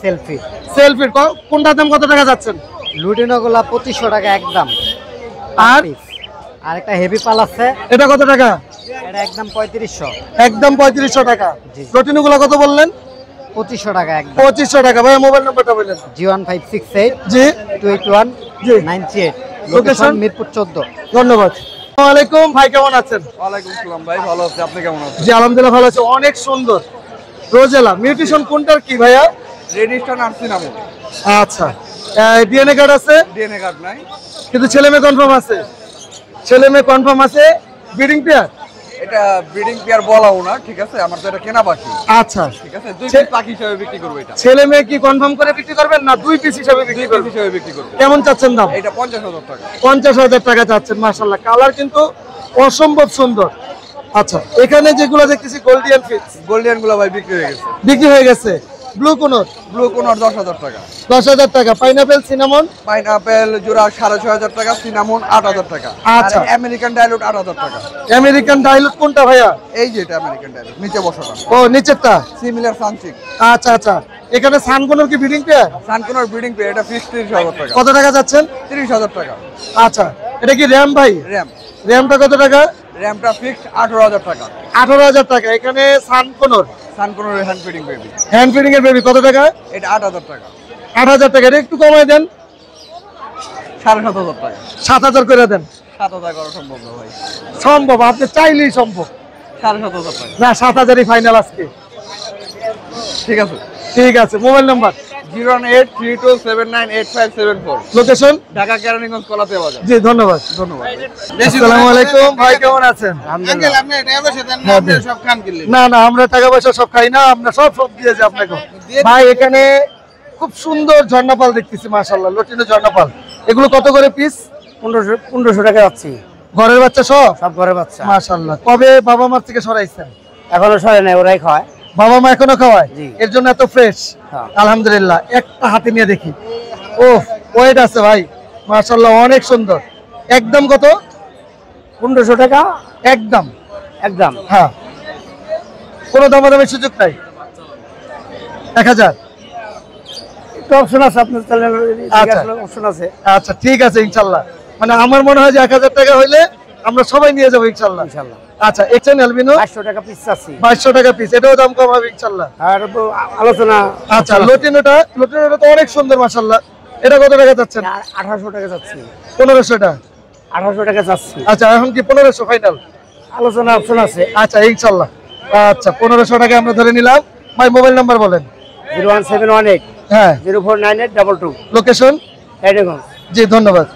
[SPEAKER 1] সেলফি কোনটার দাম কত টাকা যাচ্ছেন
[SPEAKER 11] লুটিনোগুলা 2500 টাকা একদম আর একটা হেভি পাল আছে
[SPEAKER 1] এটা কত টাকা
[SPEAKER 11] এটা একদম 3500
[SPEAKER 1] একদম 3500 টাকা লুটিনোগুলো কত বললেন
[SPEAKER 11] 2500 টাকা একদম
[SPEAKER 1] 2500 টাকা ভাই মোবাইল নাম্বারটা বলেন
[SPEAKER 11] G1568
[SPEAKER 1] জি
[SPEAKER 11] 281 জি 98 লোকেশন মিরপুর 14
[SPEAKER 1] ধন্যবাদ আসসালামু আলাইকুম ভাই কেমন আছেন
[SPEAKER 6] ওয়ালাইকুম আসসালাম ভাই ভালো আছি আপনি কেমন আছেন
[SPEAKER 1] জি আলহামদুলিল্লাহ ভালো আছি অনেক সুন্দর রোজেলা মিউটেশন কোনটার কি ভাইয়া
[SPEAKER 6] রেডিস্টার আর সিনামো
[SPEAKER 1] আচ্ছা ডিএনএ কার্ড আছে
[SPEAKER 6] ডিএনএ কার্ড নাই
[SPEAKER 1] কিন্তু ছেলেমেয়ে কনফার্ম আছে ব্রিডিং পেয়ার
[SPEAKER 6] এটা ব্রিডিং পেয়ার বলাও না ঠিক আছে আমার তো এটা কেনা পাখি
[SPEAKER 1] আচ্ছা
[SPEAKER 6] ঠিক আছে দুই পিস পাখি হিসেবে বিক্রি করব এটা
[SPEAKER 1] ছেলে মেয়ে কি কনফার্ম করে বিক্রি করবেন না দুই পিস হিসেবে বিক্রি করব কেমন চাচ্ছেন দাম
[SPEAKER 6] এটা 50000 টাকা
[SPEAKER 1] 50000 টাকা চাচ্ছেন মাশাআল্লাহ কালার কিন্তু অসম্ভব সুন্দর আচ্ছা এখানে যেগুলো দেখতেছি
[SPEAKER 6] গোল্ডিয়ান গুলো ভাই বিক্রি হয়ে গেছে
[SPEAKER 1] ব্লু কোনর
[SPEAKER 6] 10000 টাকা
[SPEAKER 1] 10000 টাকা পাইনাপেল
[SPEAKER 6] জোড়া 6500 টাকা সিনামন 8000 টাকা
[SPEAKER 1] আচ্ছা
[SPEAKER 6] আমেরিকান ডাইলুট 8000 টাকা
[SPEAKER 1] আমেরিকান ডাইলুট কোনটা ভাইয়া
[SPEAKER 6] এই যে এটা আমেরিকান ডাইলুট নিচে বসাটা
[SPEAKER 1] ও নিচেরটা
[SPEAKER 6] সিমিলার সানচিক
[SPEAKER 1] আচ্ছা আচ্ছা এখানে সানকোনর কি breeding pair
[SPEAKER 6] sun conure breeding pair এটা ফিক্স 30000 টাকা
[SPEAKER 1] কত টাকা যাচ্ছেন
[SPEAKER 6] 30000 টাকা
[SPEAKER 1] আচ্ছা এটা কি র‍্যাম ভাই র‍্যামটা কত টাকা
[SPEAKER 6] র‍্যামটা ফিক্সড 18000 টাকা
[SPEAKER 1] 18000 টাকা এখানে সানকোনর
[SPEAKER 6] হ্যান্ড ফিডিং
[SPEAKER 1] এর বেবি কত টাকা
[SPEAKER 6] এটা 8000 টাকা
[SPEAKER 1] 8000 টাকা এটা একটু কমায় দেন
[SPEAKER 6] 7500 টাকা
[SPEAKER 1] 7000 করে দেন
[SPEAKER 6] 7000 করা সম্ভব না ভাই
[SPEAKER 1] সম্ভব আপনি চাইলেই সম্ভব
[SPEAKER 6] 7500 টাকা
[SPEAKER 1] না 7000ই ফাইনাল আজকে ঠিক আছে mobile number
[SPEAKER 6] 01832798574
[SPEAKER 1] location
[SPEAKER 6] Dhaka Keraniganj কলাতে বাজার
[SPEAKER 1] জি ধন্যবাদ আসসালামু আলাইকুম ভাই কেমন আছেন
[SPEAKER 6] আঙ্কেল আপনি টাকা পয়সা দেন না আপনি সব খান কিনলেন
[SPEAKER 1] না আমরা টাকা পয়সা সব খাই না আমরা সব দিয়েছি আপনাকে ভাই এখানে খুব সুন্দর ঝর্ণাপাল দেখতেছি মাশাআল্লাহ লটিনো ঝর্ণাপাল এগুলো কত করে পিস
[SPEAKER 11] 1500 টাকা যাচ্ছে
[SPEAKER 1] ঘরের বাচ্চা সব
[SPEAKER 11] ঘরের বাচ্চা
[SPEAKER 1] মাশাআল্লাহ কবে বাবা মার থেকে সরাইছেন
[SPEAKER 11] এখনো সরে নাই ওরাই খায়
[SPEAKER 1] বাবা মা এখনো খাওয়ায় এর জন্য এত ফ্রেশ আলহামদুলিল্লাহ একটা হাতে নিয়ে দেখি ও ওয়েট আছে ভাই মাশাআল্লাহ অনেক সুন্দর একদম কত
[SPEAKER 11] 1500 টাকা
[SPEAKER 1] একদম
[SPEAKER 11] হ্যাঁ
[SPEAKER 1] কোনো দামাদামের সুযোগ নাই 1000
[SPEAKER 11] একটু অপশন আছে আপনার চ্যানেলে অপশন আছে
[SPEAKER 1] আচ্ছা ঠিক আছে ইনশাআল্লাহ মানে আমার মনে হয় যে 1000 টাকা হইলে আমরা সবাই নিয়ে যাব ইনশাআল্লাহ আচ্ছা এক্সেন অ্যালবিনো
[SPEAKER 11] 500 টাকা পিস আছে
[SPEAKER 1] 500 টাকা পিস এটাও দাম কম হবে ইনশাআল্লাহ
[SPEAKER 11] আর আলোচনা
[SPEAKER 1] আচ্ছা লটিনোটা তো অনেক সুন্দর মাশাআল্লাহ এটা কত টাকা যাচ্ছেন
[SPEAKER 11] 1800 টাকা যাচ্ছে
[SPEAKER 1] 1500 টাকা
[SPEAKER 11] 1800 টাকা যাচ্ছে
[SPEAKER 1] আচ্ছা এখন কি 1500 ফাইনাল
[SPEAKER 11] আলোচনা অপশন আছে
[SPEAKER 1] আচ্ছা ইনশাআল্লাহ আচ্ছা 1500 টাকা আমরা ধরে নিলাম ভাই মোবাইল নাম্বার বলেন
[SPEAKER 11] 01718
[SPEAKER 1] হ্যাঁ
[SPEAKER 11] 049822
[SPEAKER 1] লোকেশন
[SPEAKER 11] কেরানীগঞ্জ
[SPEAKER 1] জি ধন্যবাদ